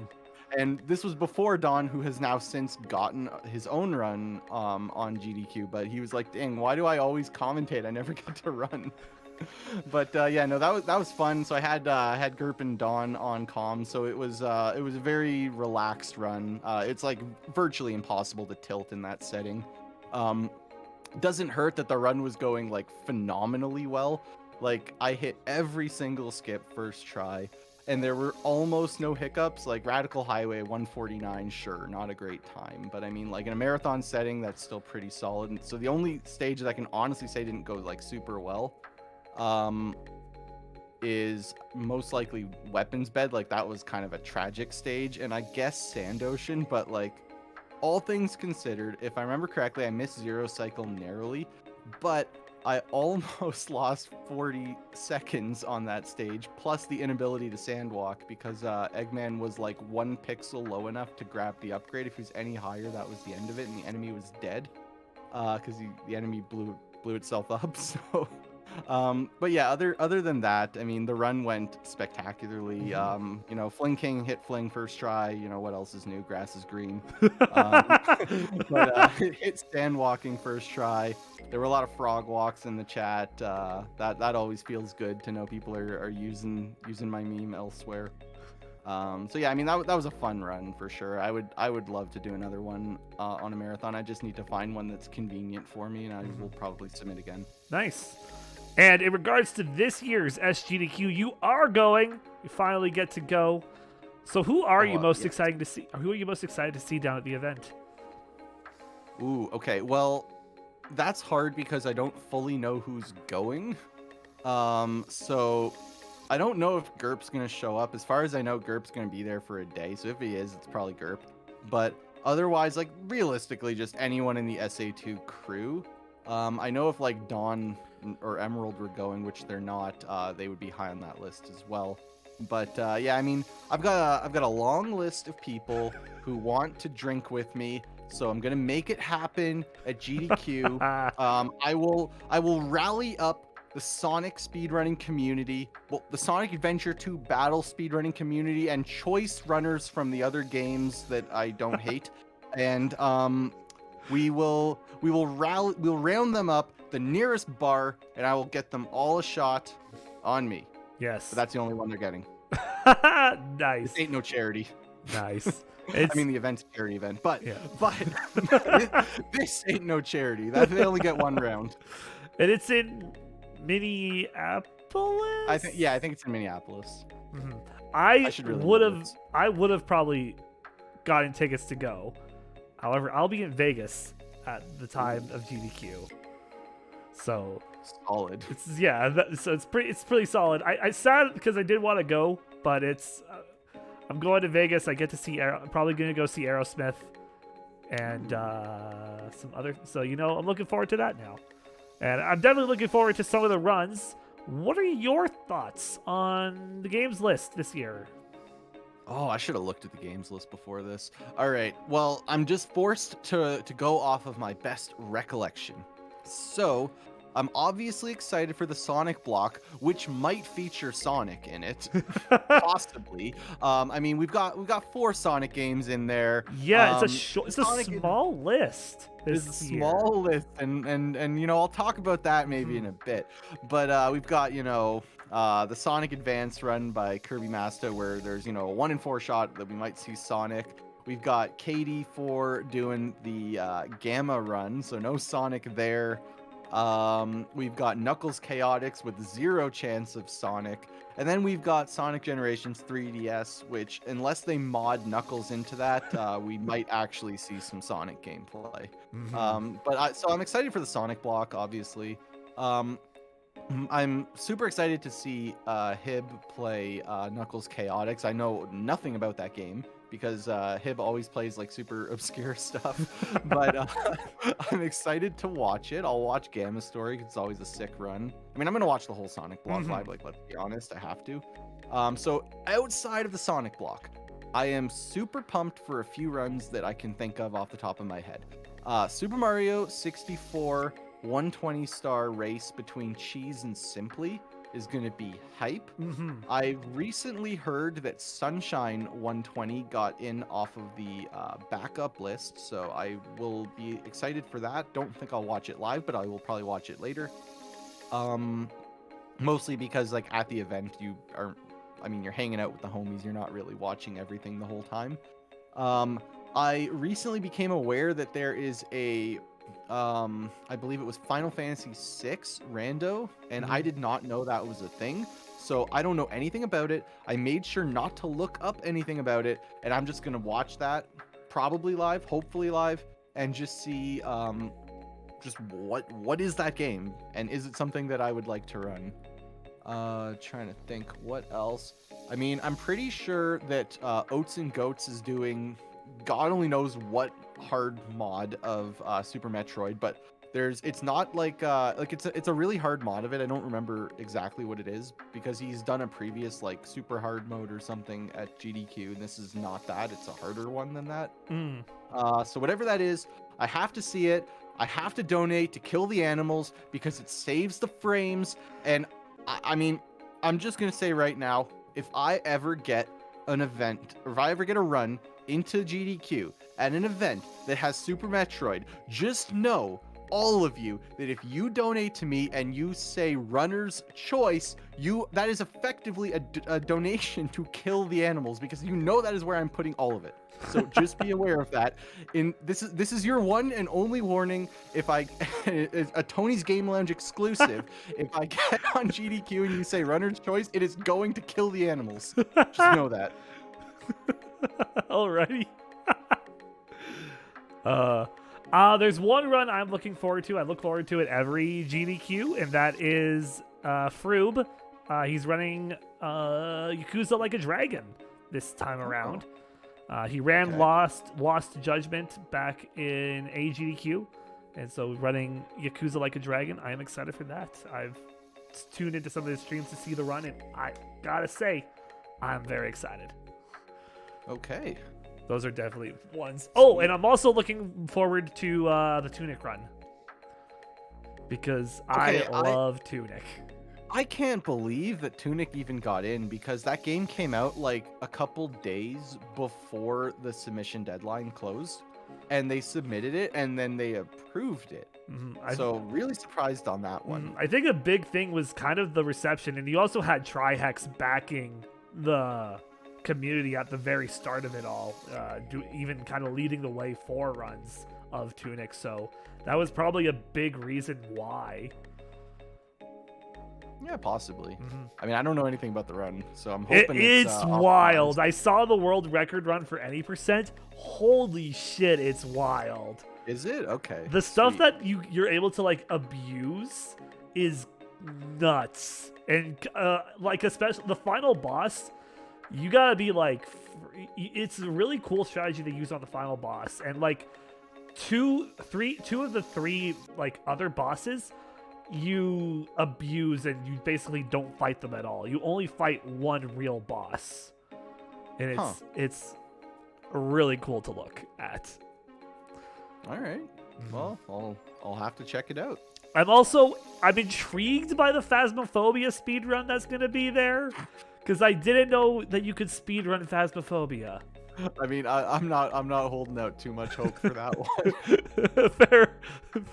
And this was before Don, who has now since gotten his own run on GDQ. But he was like, dang, why do I always commentate? I never get to run. But yeah, no, that was fun. So I had GURP and Don on comm. So it was a very relaxed run. It's like virtually impossible to tilt in that setting. Doesn't hurt that the run was going like phenomenally well. Like I hit every single skip first try. And there were almost no hiccups. Like Radical Highway 149, sure, not a great time. But I mean, like in a marathon setting, that's still pretty solid. And so the only stage that I can honestly say didn't go like super well is most likely Weapons Bed. Like that was kind of a tragic stage. And I guess Sand Ocean, but like all things considered, if I remember correctly, I missed Zero Cycle narrowly. But I almost lost 40 seconds on that stage, plus the inability to sandwalk because Eggman was like 1 pixel low enough to grab the upgrade. If he was any higher, that was the end of it, and the enemy was dead because the enemy blew itself up. So, but yeah, other than that, I mean, the run went spectacularly. You know, Fling King hit Fling first try. You know, what else is new? Grass is green. But hit Sandwalking first try. There were a lot of frog walks in the chat. That always feels good to know people are using my meme elsewhere. So yeah, I mean that was a fun run for sure. I would love to do another one on a marathon. I just need to find one that's convenient for me, and I will probably submit again. Nice. And in regards to this year's SGDQ, you are going. You finally get to go. So who are you most excited to see? Who are you most excited to see down at the event? Ooh, okay. Well, that's hard because I don't fully know who's going. So I don't know if GURP's going to show up. As far as I know, GURP's going to be there for a day. So if he is, it's probably GURP. But otherwise, like realistically, just anyone in the SA2 crew. I know if like Dawn or Emerald were going, which they're not, they would be high on that list as well. But yeah, I mean, I've got a long list of people who want to drink with me. So I'm gonna make it happen at GDQ. I will rally up the Sonic speedrunning community, well, the Sonic Adventure 2 Battle speedrunning community, and choice runners from the other games that I don't hate. And We'll round them up the nearest bar, and I will get them all a shot on me. Yes. But that's the only one they're getting. Nice. This ain't no charity. Nice. I mean, the event's a charity event, but Yeah. this ain't no charity. That they only get one round. And it's in Minneapolis. I think it's in Minneapolis. Mm-hmm. I should really I would have probably gotten tickets to go. However, I'll be in Vegas at the time of GDQ. So solid. So it's pretty solid. I sad because I did want to go, but it's I'm going to Vegas. I get to see I'm probably going to go see Aerosmith and some other. So I'm looking forward to that now, and I'm definitely looking forward to some of the runs. What are your thoughts on the games list this year? Oh, I should have looked at the games list before this. All right. Well, I'm just forced to go off of my best recollection. So, I'm obviously excited for the Sonic block, which might feature Sonic in it, possibly. I mean, we've got 4 Sonic games in there. Yeah, it's a small list. It's a small list, and I'll talk about that maybe in a bit. But we've got the Sonic Advance run by Kirby Masta, where there's a 1 in 4 shot that we might see Sonic. We've got KD4 doing the Gamma run, so no Sonic there. We've got Knuckles Chaotix with 0 chance of Sonic. And then we've got Sonic Generations 3DS, which, unless they mod Knuckles into that, we might actually see some Sonic gameplay. Mm-hmm. So I'm excited for the Sonic block, obviously. I'm super excited to see Hib play Knuckles Chaotix. I know nothing about that game, because Hib always plays like super obscure stuff, but I'm excited to watch it. I'll watch Gamma Story, 'cause it's always a sick run. I mean, I'm gonna watch the whole Sonic block live, like, let's be honest, I have to. So outside of the Sonic block, I am super pumped for a few runs that I can think of off the top of my head. Super Mario 64 120-star race between Cheese and Simply is going to be hype. I recently heard that Sunshine 120 got in off of the backup list, so I will be excited for that. Don't think I'll watch it live, but I will probably watch it later. Mostly because, like, at the event, you're hanging out with the homies, you're not really watching everything the whole time. I recently became aware that there is a I believe it was Final Fantasy VI rando, and I did not know that was a thing, so I don't know anything about it. I made sure not to look up anything about it, and I'm just gonna watch that, probably live, hopefully live, and just see just what is that game, and is it something that I would like to run. Trying to think what else. I mean, I'm pretty sure that Oats and Goats is doing God only knows what hard mod of Super Metroid, but it's not like it's a really hard mod of it. I don't remember exactly what it is, because he's done a previous like super hard mode or something at GDQ, and this is not that. It's a harder one than that. So whatever that is, I have to see it. I have to donate to kill the animals because it saves the frames. And I mean, I'm just gonna say right now, if I ever get an event, or if I ever get a run into GDQ at an event that has Super Metroid, just know, all of you, that if you donate to me and you say runner's choice, that is effectively a donation to kill the animals, because that is where I'm putting all of it. So just be aware of that. This is your one and only warning. If a Tony's Game Lounge exclusive, if I get on GDQ and you say runner's choice, it is going to kill the animals. Just know that. Alrighty. There's one run I'm looking forward to. I look forward to it every GDQ, and that is Froob. He's running Yakuza Like a Dragon this time around. He ran Lost Judgment back in AGDQ, and so running Yakuza Like a Dragon. I am excited for that. I've tuned into some of his streams to see the run, and I gotta say, I'm very excited. Okay. Those are definitely ones. Oh, and I'm also looking forward to the Tunic run, because I love Tunic. I can't believe that Tunic even got in, because that game came out like a couple days before the submission deadline closed. and they submitted it, and then they approved it. So really surprised on that one. I think a big thing was kind of the reception, and you also had Trihex backing the community at the very start of it all, even kind of leading the way for runs of Tunic. So that was probably a big reason why. Yeah, possibly. I mean, I don't know anything about the run, so I'm hoping it's wild. optimized. I saw the world record run for any percent. Holy shit, it's wild. Is it? Okay. The stuff sweet. that you're able to like abuse is nuts. And like especially the final boss, you gotta be like, it's a really cool strategy to use on the final boss. And like two of the three like other bosses, you abuse and you basically don't fight them at all. You only fight one real boss, and it's really cool to look at. All right. Well, I'll have to check it out. I'm intrigued by the Phasmophobia speedrun that's gonna be there, because I didn't know that you could speedrun Phasmophobia. I mean, I'm not holding out too much hope for that one.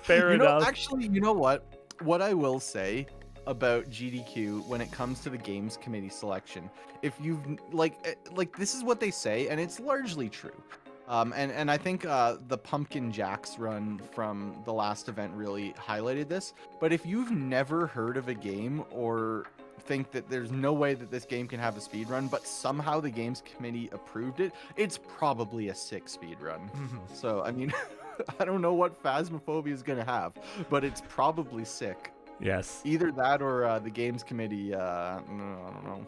Fair enough. Actually, you know what? What I will say about GDQ when it comes to the games committee selection, if you've like this is what they say, and it's largely true. And I think the Pumpkin Jacks run from the last event really highlighted this. But if you've never heard of a game or think that there's no way that this game can have a speed run, but somehow the games committee approved it, it's probably a sick speed run. So, I mean, I don't know what Phasmophobia is going to have, but it's probably sick. Yes. Either that or the games committee, I don't know.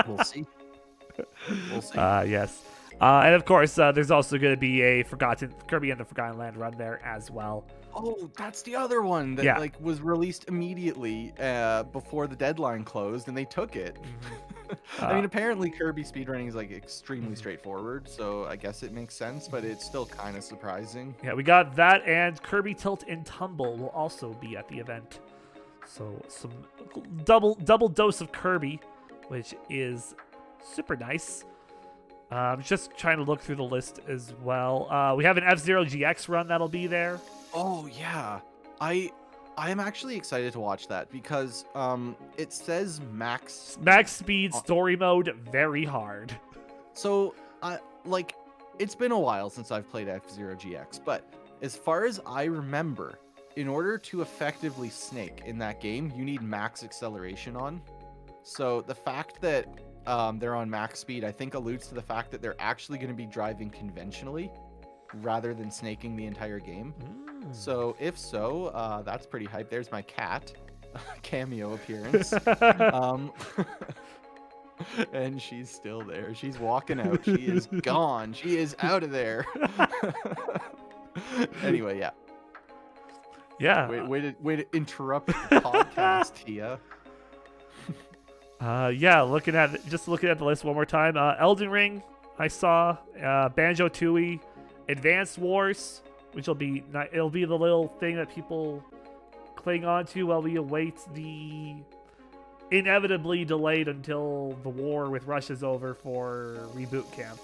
We'll see. We'll see. Yes. And of course, there's also going to be a Kirby and the Forgotten Land run there as well. Oh, that's the other one that like was released immediately before the deadline closed, and they took it. I mean, apparently Kirby speedrunning is like extremely straightforward, so I guess it makes sense, but it's still kind of surprising. Yeah, we got that, and Kirby Tilt and Tumble will also be at the event. So some double dose of Kirby, which is super nice. I'm just trying to look through the list as well. We have an F-Zero GX run that'll be there. Oh yeah, I am actually excited to watch that because it says max speed story mode very hard. So like it's been a while since I've played F-Zero GX, but as far as I remember, in order to effectively snake in that game, you need max acceleration on. So the fact that they're on max speed, I think alludes to the fact that they're actually going to be driving conventionally rather than snaking the entire game. So if so, that's pretty hype. There's my cat cameo appearance. And she's still there. She's walking out. She is gone. She is out of there. Anyway, yeah. Yeah. Way to interrupt the podcast, Tia. Yeah, looking at the list one more time. Elden Ring, I saw. Banjo-Tooie, Advanced Wars, which it'll be the little thing that people cling on to while we await the inevitably delayed until the war with Russia's over for Reboot Camp.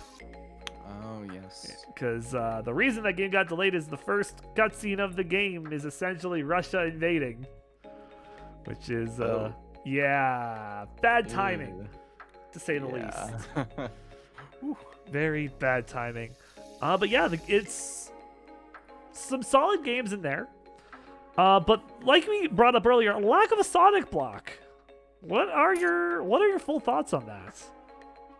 Oh yes. Because the reason that game got delayed is the first cutscene of the game is essentially Russia invading, which is yeah, bad timing, to say the least. Very bad timing. But yeah, it's some solid games in there. But like we brought up earlier, lack of a Sonic block. What are your full thoughts on that?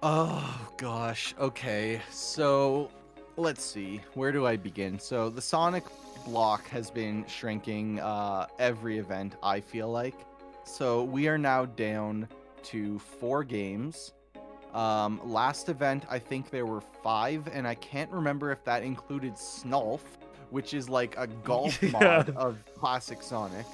Oh gosh. Okay. So let's see. Where do I begin? So the Sonic block has been shrinking every event, I feel like. So we are now down to 4 games. Last event, I think there were 5, and I can't remember if that included Snulf, which is like a golf mod of classic Sonic,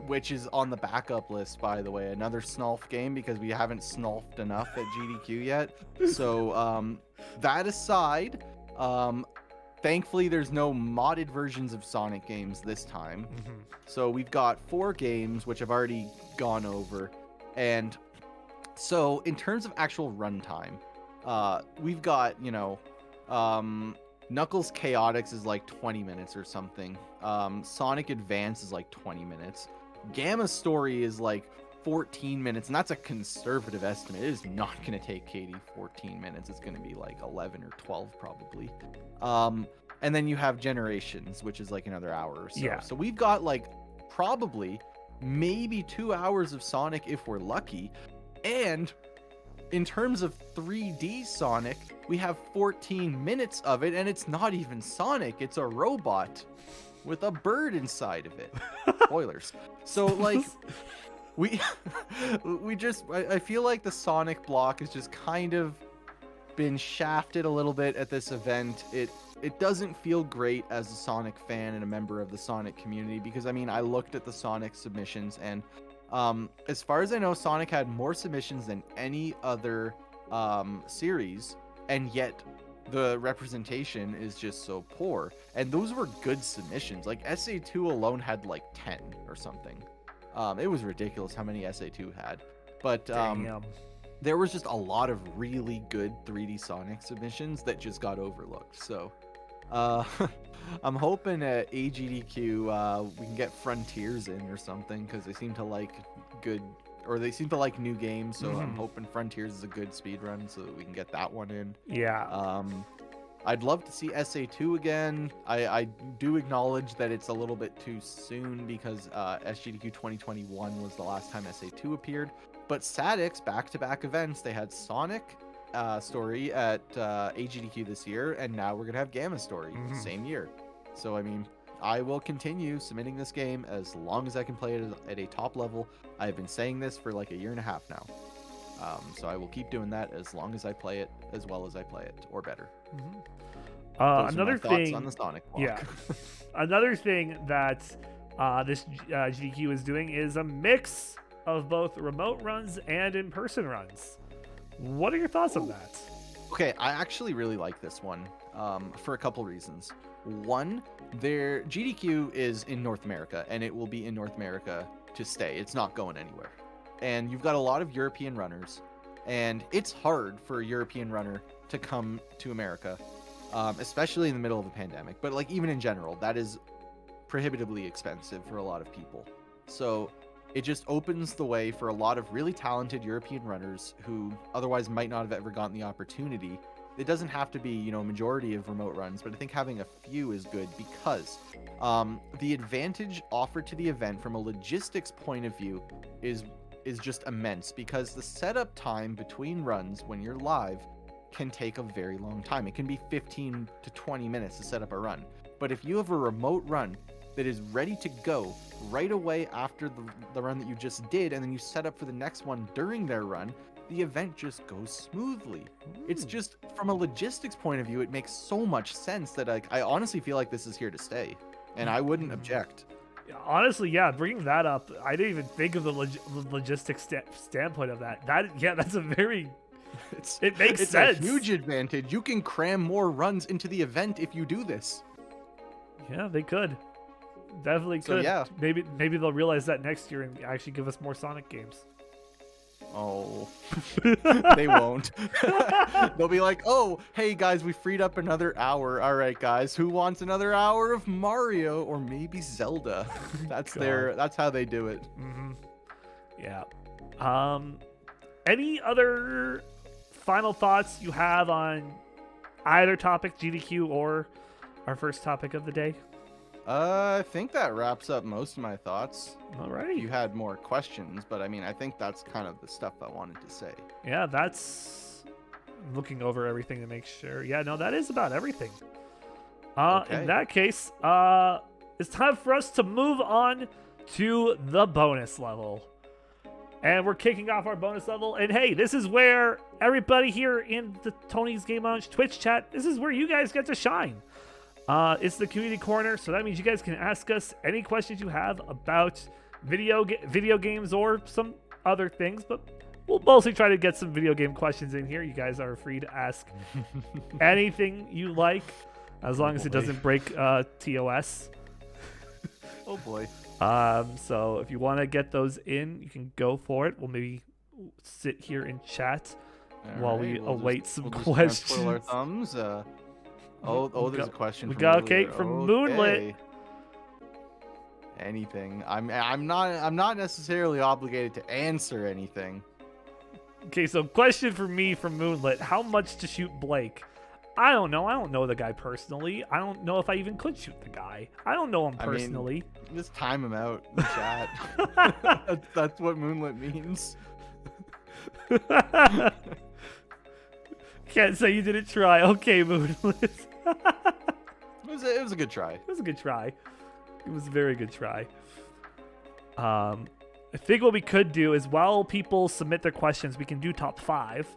which is on the backup list, by the way. Another Snulf game because we haven't Snulfed enough at GDQ yet. So that aside, thankfully there's no modded versions of Sonic games this time. So we've got 4 games, which I've already gone over. And so in terms of actual runtime, we've got, Knuckles Chaotix is like 20 minutes or something. Sonic Advance is like 20 minutes. Gamma Story is like 14 minutes, and that's a conservative estimate. It is not going to take Katie 14 minutes. It's going to be like 11 or 12 probably. And then you have Generations, which is like another hour or so. Yeah. So we've got like probably maybe 2 hours of Sonic if we're lucky. And in terms of 3D Sonic, we have 14 minutes of it, and it's not even Sonic. It's a robot with a bird inside of it. Spoilers. So like we I feel like the Sonic block has just kind of been shafted a little bit at this event. It doesn't feel great as a Sonic fan and a member of the Sonic community, because I mean, I looked at the Sonic submissions, and as far as I know, Sonic had more submissions than any other series, and yet the representation is just so poor. And those were good submissions. Like SA2 alone had like 10 or something. It was ridiculous how many SA2 had. But there was just a lot of really good 3D Sonic submissions that just got overlooked. So I'm hoping at AGDQ we can get Frontiers in or something, because they seem to like new games. So I'm hoping Frontiers is a good speed run so that we can get that one in. Yeah. I'd love to see SA2 again. I do acknowledge that it's a little bit too soon, because SGDQ 2021 was the last time SA2 appeared. But Sadix, back-to-back events, they had Sonic Story at AGDQ this year, and now we're going to have Gamma Story same year. So, I mean, I will continue submitting this game as long as I can play it at a top level. I've been saying this for like a year and a half now. So I will keep doing that as long as I play it as well as I play it, or better. Another thing on the Sonic block. Yeah. Another thing that this GDQ is doing is a mix of both remote runs and in-person runs. What are your thoughts on that? Okay, I actually really like this one for a couple reasons. One, their GDQ is in North America, and it will be in North America to stay. It's not going anywhere. And you've got a lot of European runners, and it's hard for a European runner to come to America, especially in the middle of a pandemic. But like even in general, that is prohibitively expensive for a lot of people. So it just opens the way for a lot of really talented European runners who otherwise might not have ever gotten the opportunity. It doesn't have to be, you know, a majority of remote runs, but I think having a few is good, because the advantage offered to the event from a logistics point of view is just immense, because the setup time between runs when you're live can take a very long time. It can be 15 to 20 minutes to set up a run. But if you have a remote run that is ready to go right away after the run that you just did, and then you set up for the next one during their run, the event just goes smoothly. It's just, from a logistics point of view, it makes so much sense that I honestly feel like this is here to stay, and I wouldn't object. Honestly, yeah, bringing that up, I didn't even think of the logistics standpoint of that. That's a very... it makes sense. It's a huge advantage. You can cram more runs into the event if you do this. Yeah, they could. Definitely could. So, yeah. Maybe they'll realize that next year and actually give us more Sonic games. Oh, they won't. They'll be like, oh, hey guys, we freed up another hour. All right, guys, who wants another hour of Mario or maybe Zelda? That's how they do it. Yeah. Any other final thoughts you have on either topic, GDQ or our first topic of the day? I think that wraps up most of my thoughts. Alrighty. You had more questions, but I mean, I think that's kind of the stuff I wanted to say. Yeah, that's looking over everything to make sure. Yeah, no, that is about everything. Okay. In that case, it's time for us to move on to the bonus level. And we're kicking off our bonus level. And hey, this is where everybody here in the Tony's Game Lounge Twitch chat, this is where you guys get to shine. It's the community corner, so that means you guys can ask us any questions you have about video games or some other things, but we'll mostly try to get some video game questions in here. You guys are free to ask anything you like, as long as it doesn't break TOS. Oh boy. So if you want to get those in, you can go for it. We'll maybe sit here and chat while we await some questions. Twiddle our thumbs. Oh, there's a question We from got earlier. from Moonlit. Okay. Anything. I'm not necessarily obligated to answer anything. Okay, so question for me from Moonlit: how much to shoot Blake? I don't know. I don't know the guy personally. I don't know if I even could shoot the guy. I don't know him personally. I mean, just time him out in chat. That's what Moonlit means. Can't say you didn't try. Okay, Moonlit. It was a good try. It was a good try. It was a very good try. I think what we could do is while people submit their questions, we can do top 5.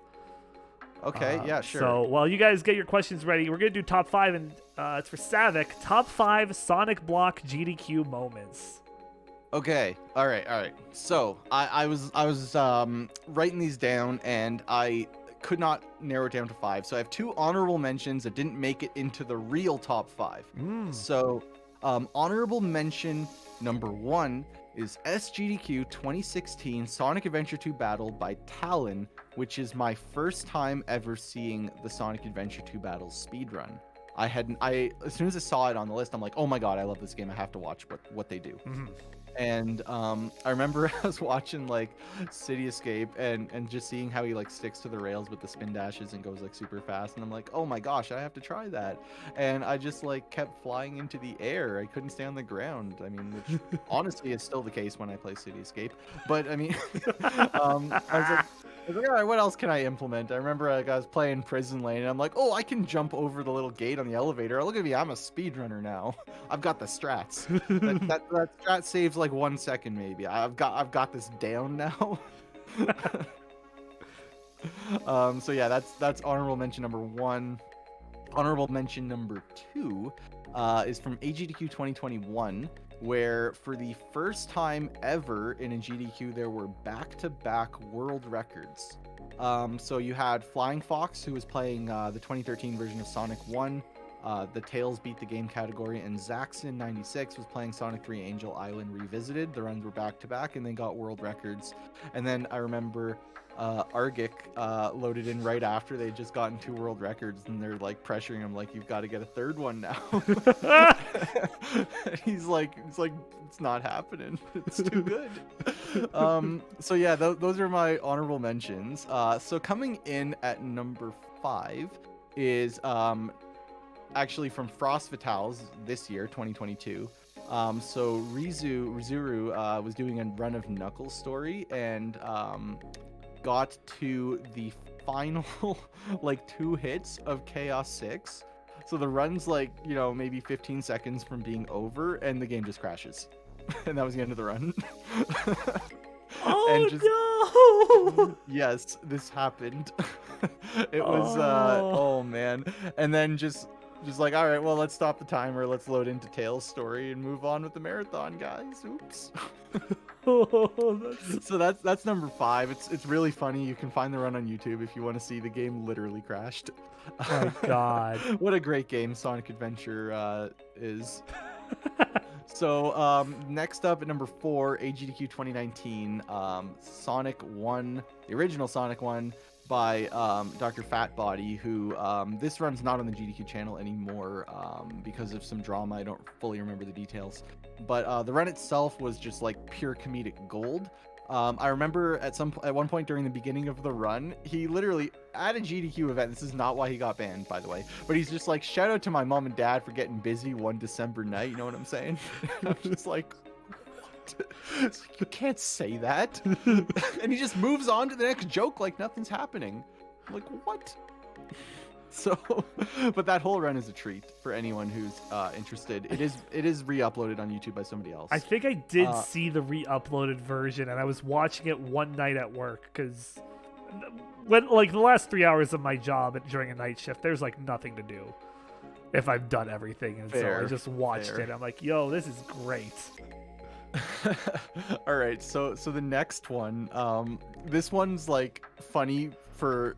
Okay, yeah, sure. So while you guys get your questions ready, we're gonna do top 5, and it's for Savac. Top 5 Sonic Block GDQ moments. Okay, all right. So I was writing these down, and I could not narrow it down to 5. So I have 2 honorable mentions that didn't make it into the real top 5. So honorable mention number 1 is SGDQ 2016 Sonic Adventure 2 Battle by Talon, which is my first time ever seeing the Sonic Adventure 2 Battles speedrun. I as soon as I saw it on the list, I'm like, oh my god, I love this game. I have to watch what they do. And I remember I was watching like City Escape and just seeing how he like sticks to the rails with the spin dashes and goes like super fast, and I'm like, oh my gosh, I have to try that. And I just like kept flying into the air. I couldn't stay on the ground. I mean, which honestly is still the case when I play City Escape. But I mean, I was like, all right, what else can I implement? I remember I was playing Prison Lane, and I'm like, oh, I can jump over the little gate on the elevator. Look at me, I'm a speedrunner now. I've got the strats. that strat saves like 1 second maybe. I've got this down now. So yeah, that's honorable mention number 1. Honorable mention number 2 is from AGDQ 2021, where for the first time ever in a GDQ there were back-to-back world records. So you had Flying Fox, who was playing the 2013 version of Sonic 1. The Tails Beat the Game category, and Zaxxon96 was playing Sonic 3 Angel Island Revisited. The runs were back-to-back, and they got world records. And then I remember Argic loaded in right after they'd just gotten 2 world records, and they're like pressuring him like, you've got to get a 3rd one now. he's like it's not happening, it's too good. So yeah, those are my honorable mentions. So coming in at number 5 is actually from Frost Vitals this year, 2022. So Rizuru was doing a run of Knuckles Story, and got to the final like 2 hits of Chaos 6. So the run's like, you know, maybe 15 seconds from being over, and the game just crashes. And that was the end of the run. Oh no! Yes, this happened. It was oh man. And then just like, all right, well, let's stop the timer, let's load into Tails' story and move on with the marathon, guys. Oops. So that's number 5. It's really funny. You can find the run on YouTube if you want to see. The game literally crashed. Oh my god. What a great game Sonic Adventure is. So next up at number 4, AGDQ 2019, Sonic 1, the original Sonic 1 by Dr. Fatbody, who this run's not on the GDQ channel anymore because of some drama. I don't fully remember the details, but the run itself was just like pure comedic gold. I remember at one point during the beginning of the run, he literally at a GDQ event, this is not why he got banned, by the way, but he's just like, shout out to my mom and dad for getting busy one December night. You know what I'm saying? I'm just like, it's like, you can't say that. And he just moves on to the next joke like nothing's happening. I'm like, what? So, but that whole run is a treat for anyone who's interested. It is re-uploaded on YouTube by somebody else. I think I did see the re-uploaded version, and I was watching it one night at work because when like the last 3 hours of my job during a night shift, there's like nothing to do if I've done everything, and so I just watched it. I'm like, yo, this is great. All right, so the next one, this one's like funny for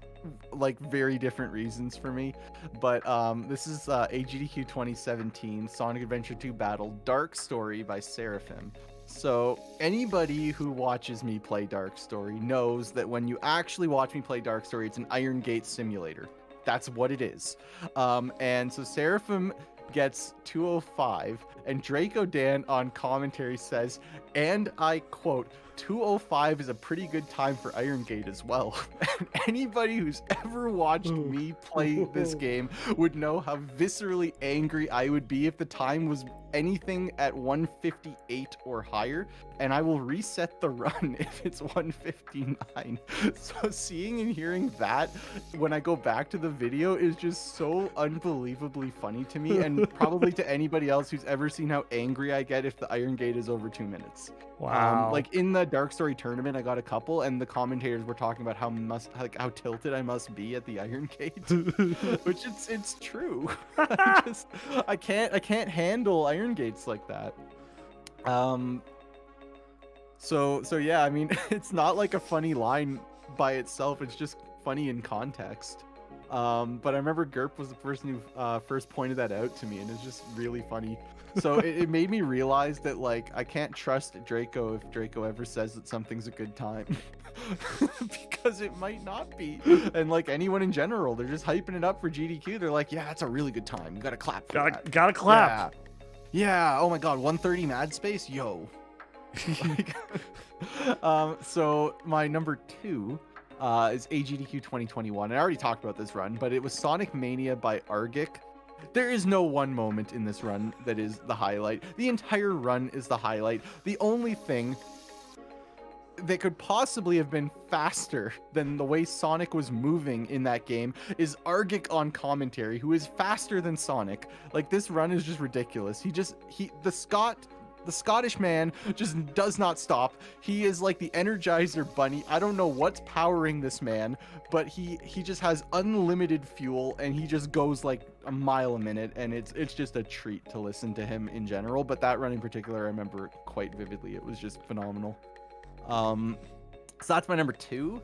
like very different reasons for me, but this is AGDQ 2017 Sonic Adventure 2 Battle Dark Story by Seraphim. So anybody who watches me play Dark Story knows that when you actually watch me play Dark Story, it's an Iron Gate simulator. That's what it is. And so Seraphim gets 205, and Draco Dan on commentary says, and I quote, 205 is a pretty good time for Iron Gate as well. And anybody who's ever watched me play this game would know how viscerally angry I would be if the time was anything at 158 or higher, and I will reset the run if it's 159. So seeing and hearing that when I go back to the video is just so unbelievably funny to me, and probably to anybody else who's ever seen how angry I get if the Iron Gate is over 2 minutes. Wow. Like in the Dark Story tournament, I got a couple, and the commentators were talking about how how tilted I must be at the Iron Gate, which it's true. I can't handle Iron Gates like that. So yeah, I mean, it's not like a funny line by itself. It's just funny in context. But I remember Gerp was the person who first pointed that out to me, and it's just really funny. So it made me realize that, like, I can't trust Draco if Draco ever says that something's a good time. Because it might not be. And like anyone in general, they're just hyping it up for GDQ. They're like, yeah, that's a really good time. You gotta clap for that. Gotta clap. Yeah. Oh my god, 130 mad space? Yo. Like, so my number 2 is AGDQ 2021. I already talked about this run, but it was Sonic Mania by Argic. There is no one moment in this run that is the highlight. The entire run is the highlight. The only thing that could possibly have been faster than the way Sonic was moving in that game is Argic on commentary, who is faster than Sonic. Like, this run is just ridiculous. The Scottish man just does not stop. He is like the Energizer Bunny. I don't know what's powering this man, but he just has unlimited fuel, and he just goes like a mile a minute, and it's just a treat to listen to him in general. But that run in particular, I remember quite vividly. It was just phenomenal. So that's my number 2.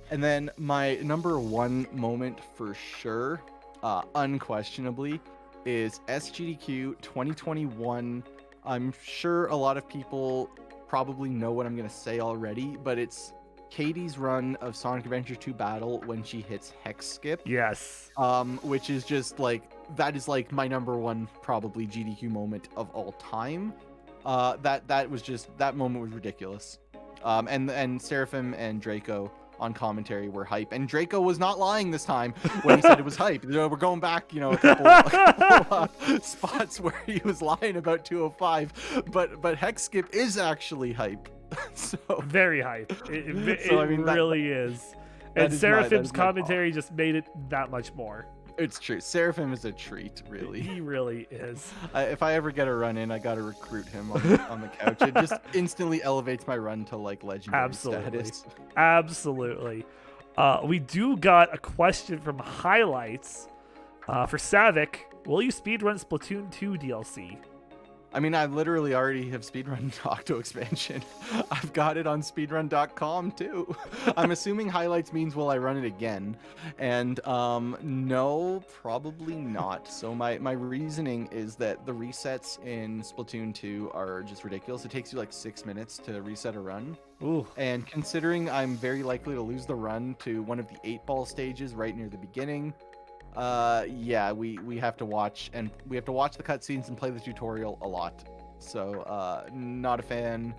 And then my number 1 moment for sure, unquestionably, is SGDQ 2021. I'm sure a lot of people probably know what I'm going to say already, but it's Katie's run of Sonic Adventure 2 Battle when she hits Hex Skip. Yes. Which is just like, that is like my number 1 probably GDQ moment of all time. That was just, that moment was ridiculous. And Seraphim and Draco on commentary were hype, and Draco was not lying this time when he said it was hype. You know, we're going back, you know, a couple spots where he was lying about 205, but Hex Skip is actually hype. So very hype. It so, I mean, really is. And Seraphim's commentary just made it that much more. It's true. Seraphim is a treat, really. He really is. If I ever get a run in, I gotta recruit him on the couch. It just instantly elevates my run to like legendary status. Absolutely. We do got a question from Highlights for Savac. Will you speedrun Splatoon 2 DLC? I mean, I literally already have speedrun Octo expansion. I've got it on speedrun.com too. I'm assuming Highlights means will I run it again? And no, probably not. So my reasoning is that the resets in Splatoon 2 are just ridiculous. It takes you like 6 minutes to reset a run. Ooh. And considering I'm very likely to lose the run to one of the 8-ball stages right near the beginning, yeah, we have to watch, and we have to watch the cutscenes and play the tutorial a lot. So not a fan.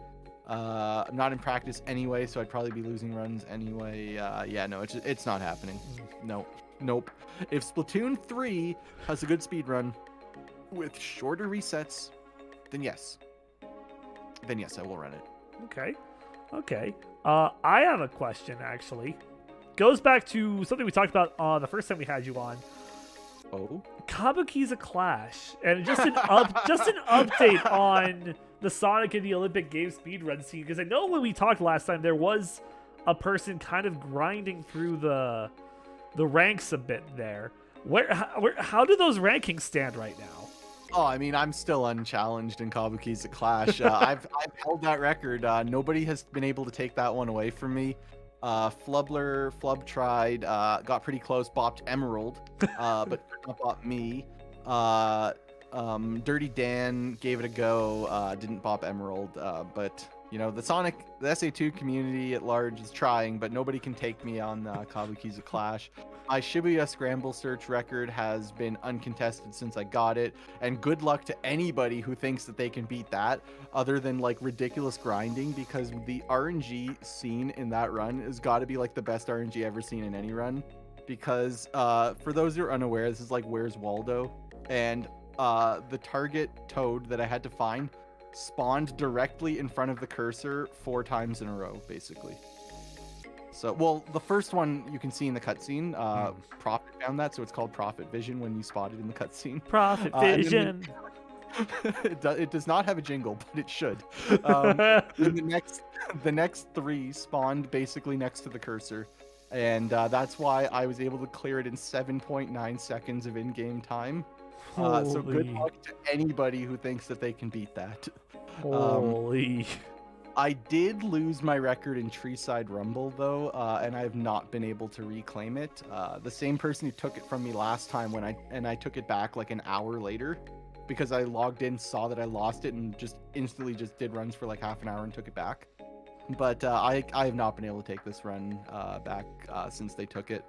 I'm not in practice anyway, so I'd probably be losing runs anyway. Yeah, no, it's not happening. Nope. If Splatoon 3 has a good speed run with shorter resets, then yes, I will run it. Okay. I have a question actually. Goes back to something we talked about the first time we had you on. Oh, Kabuki's a Clash, and just an update on the Sonic and the Olympic Games speedrun scene. Because I know when we talked last time, there was a person kind of grinding through the ranks a bit there. How do those rankings stand right now? Oh, I mean, I'm still unchallenged in Kabuki's a Clash. I've held that record. Nobody has been able to take that one away from me. Flub tried, got pretty close, bopped Emerald, but not bopped me. Dirty Dan gave it a go, didn't bop Emerald, but you know, the SA2 community at large is trying, but nobody can take me on Kabuki's a Clash. my Shibuya Scramble search record has been uncontested since I got it, and good luck to anybody who thinks that they can beat that, other than like ridiculous grinding, because the RNG seen in that run has got to be like the best RNG ever seen in any run. Because for those who are unaware, this is like Where's Waldo, and the target toad that I had to find spawned directly in front of the cursor 4 times in a row, basically. So, well, the first one you can see in the cutscene, Prophet found that, so it's called Prophet Vision when you spot it in the cutscene. Prophet Vision. It does not have a jingle, but it should. And the next 3 spawned basically next to the cursor, and that's why I was able to clear it in 7.9 seconds of in-game time. So good luck to anybody who thinks that they can beat that. Holy. I did lose my record in Treeside Rumble, though, and I have not been able to reclaim it. The same person who took it from me last time I took it back like an hour later, because I logged in, saw that I lost it, and just instantly just did runs for like half an hour and took it back. But I have not been able to take this run back since they took it.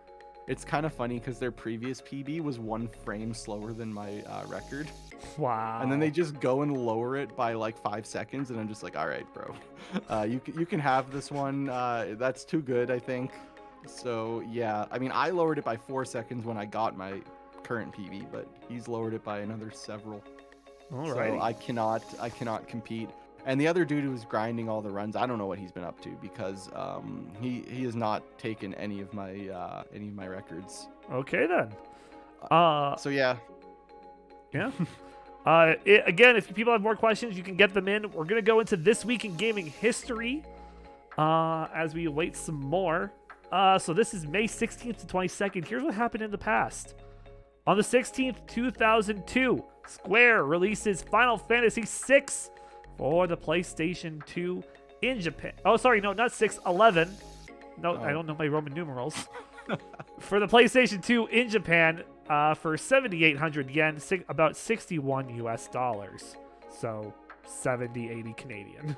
It's kind of funny because their previous PB was 1 frame slower than my record. Wow. And then they just go and lower it by like 5 seconds, and I'm just like, all right, bro, you can have this one. That's too good, I think. So yeah, I mean, I lowered it by 4 seconds when I got my current PB, but he's lowered it by another several. All right. So I cannot compete. And the other dude who was grinding all the runs, I don't know what he's been up to, because he has not taken any of my records. Okay then. So yeah. Yeah. Again, if people have more questions, you can get them in. We're gonna go into this week in gaming history as we await some more. So this is May 16th to 22nd. Here's what happened in the past. On the 16th, 2002, Square releases Final Fantasy VI for the PlayStation 2 in Japan. Oh, sorry, no, not 6, 11. No, I don't know my Roman numerals. For the PlayStation 2 in Japan for 7,800 yen, about 61 US dollars. So 70, 80 Canadian.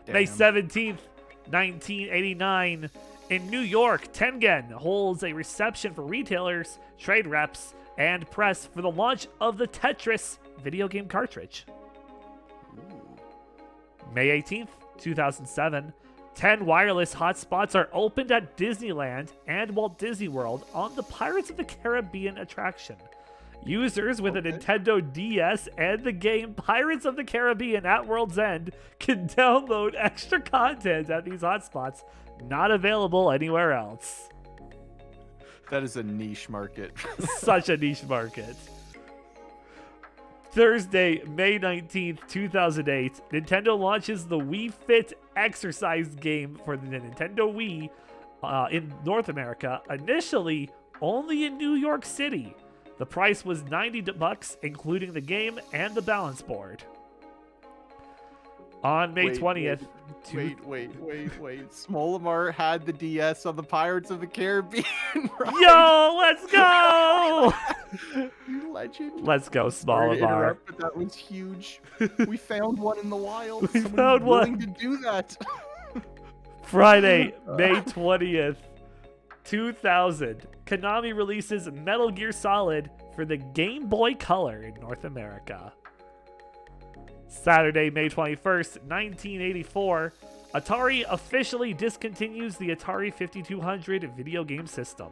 Damn. May 17th, 1989. In New York, Tengen holds a reception for retailers, trade reps, and press for the launch of the Tetris video game cartridge. May 18th, 2007, 10 wireless hotspots are opened at Disneyland and Walt Disney World on the Pirates of the Caribbean attraction. Users with a Nintendo DS and the game Pirates of the Caribbean at World's End can download extra content at these hotspots, not available anywhere else. That is a niche market. Such a niche market. Thursday, May 19th, 2008, Nintendo launches the Wii Fit exercise game for the Nintendo Wii in North America, initially only in New York City. The price was $90, including the game and the balance board. On May 20th... Wait. Smolamar had the DS on the Pirates of the Caribbean, right? Yo, let's go! You legend. Let's go, Sorry to Smolamar. interrupt, but that was huge. We found one in the wild. We Someone found was willing one. to do that. Friday, May 20th, 2000. Konami releases Metal Gear Solid for the Game Boy Color in North America. Saturday, May 21st, 1984. Atari officially discontinues the Atari 5200 video game system.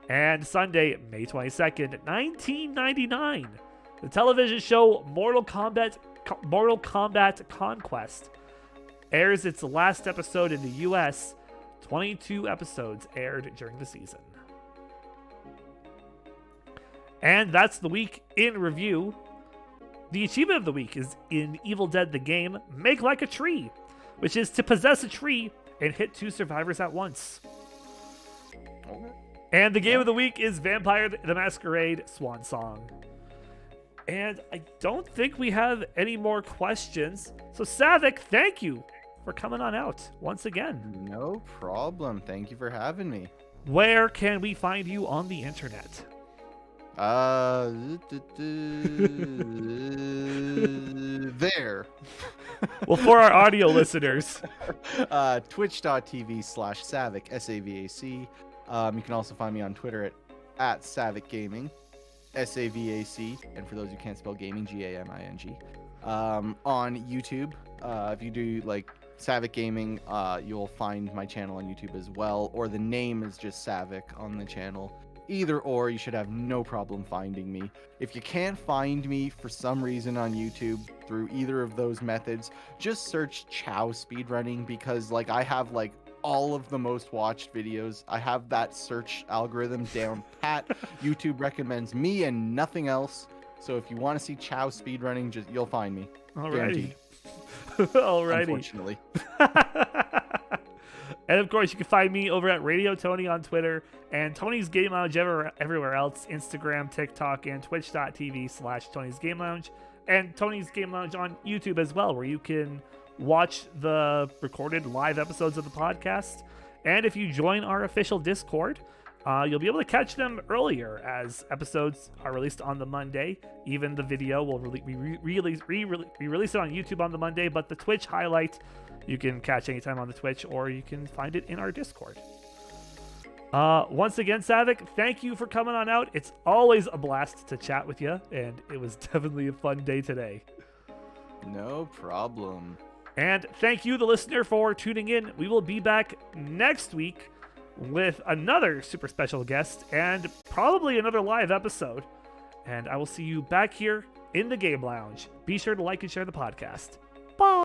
And Sunday, May 22nd, 1999. The television show Mortal Kombat Conquest airs its last episode in the US. 22 episodes aired during the season. And that's the week in review. The achievement of the week is in Evil Dead the game, Make Like a Tree, which is to possess a tree and hit 2 survivors at once. Okay. And the game of the week is Vampire the Masquerade Swan Song. And I don't think we have any more questions. So Savac, thank you for coming on out once again. No problem. Thank you for having me. Where can we find you on the internet? There. Well, for our audio listeners, Twitch.tv/Savac, SAVAC. You can also find me on Twitter at Savac Gaming, SAVAC, and for those who can't spell gaming, GAMING. On YouTube, if you do like Savac Gaming, you'll find my channel on YouTube as well, or the name is just Savac on the channel. Either or, you should have no problem finding me. If you can't find me for some reason on YouTube through either of those methods, just search Chow speedrunning, because like I have like all of the most watched videos. I have that search algorithm down pat. YouTube recommends me and nothing else. So if you want to see Chow speedrunning, just you'll find me. alrighty. Guaranteed. Alrighty. Unfortunately. And of course, you can find me over at Radio Tony on Twitter and Tony's Game Lounge everywhere else, Instagram, TikTok, and twitch.tv/Tony's Game Lounge, and Tony's Game Lounge on YouTube as well, where you can watch the recorded live episodes of the podcast. And if you join our official Discord, you'll be able to catch them earlier as episodes are released on the Monday. Even the video will we release it on YouTube on the Monday, but the Twitch highlight you can catch anytime on the Twitch, or you can find it in our Discord. Once again, Savac, thank you for coming on out. It's always a blast to chat with you, and it was definitely a fun day today. No problem. And thank you, the listener, for tuning in. We will be back next week with another super special guest and probably another live episode. And I will see you back here in the Game Lounge. Be sure to like and share the podcast. Bye!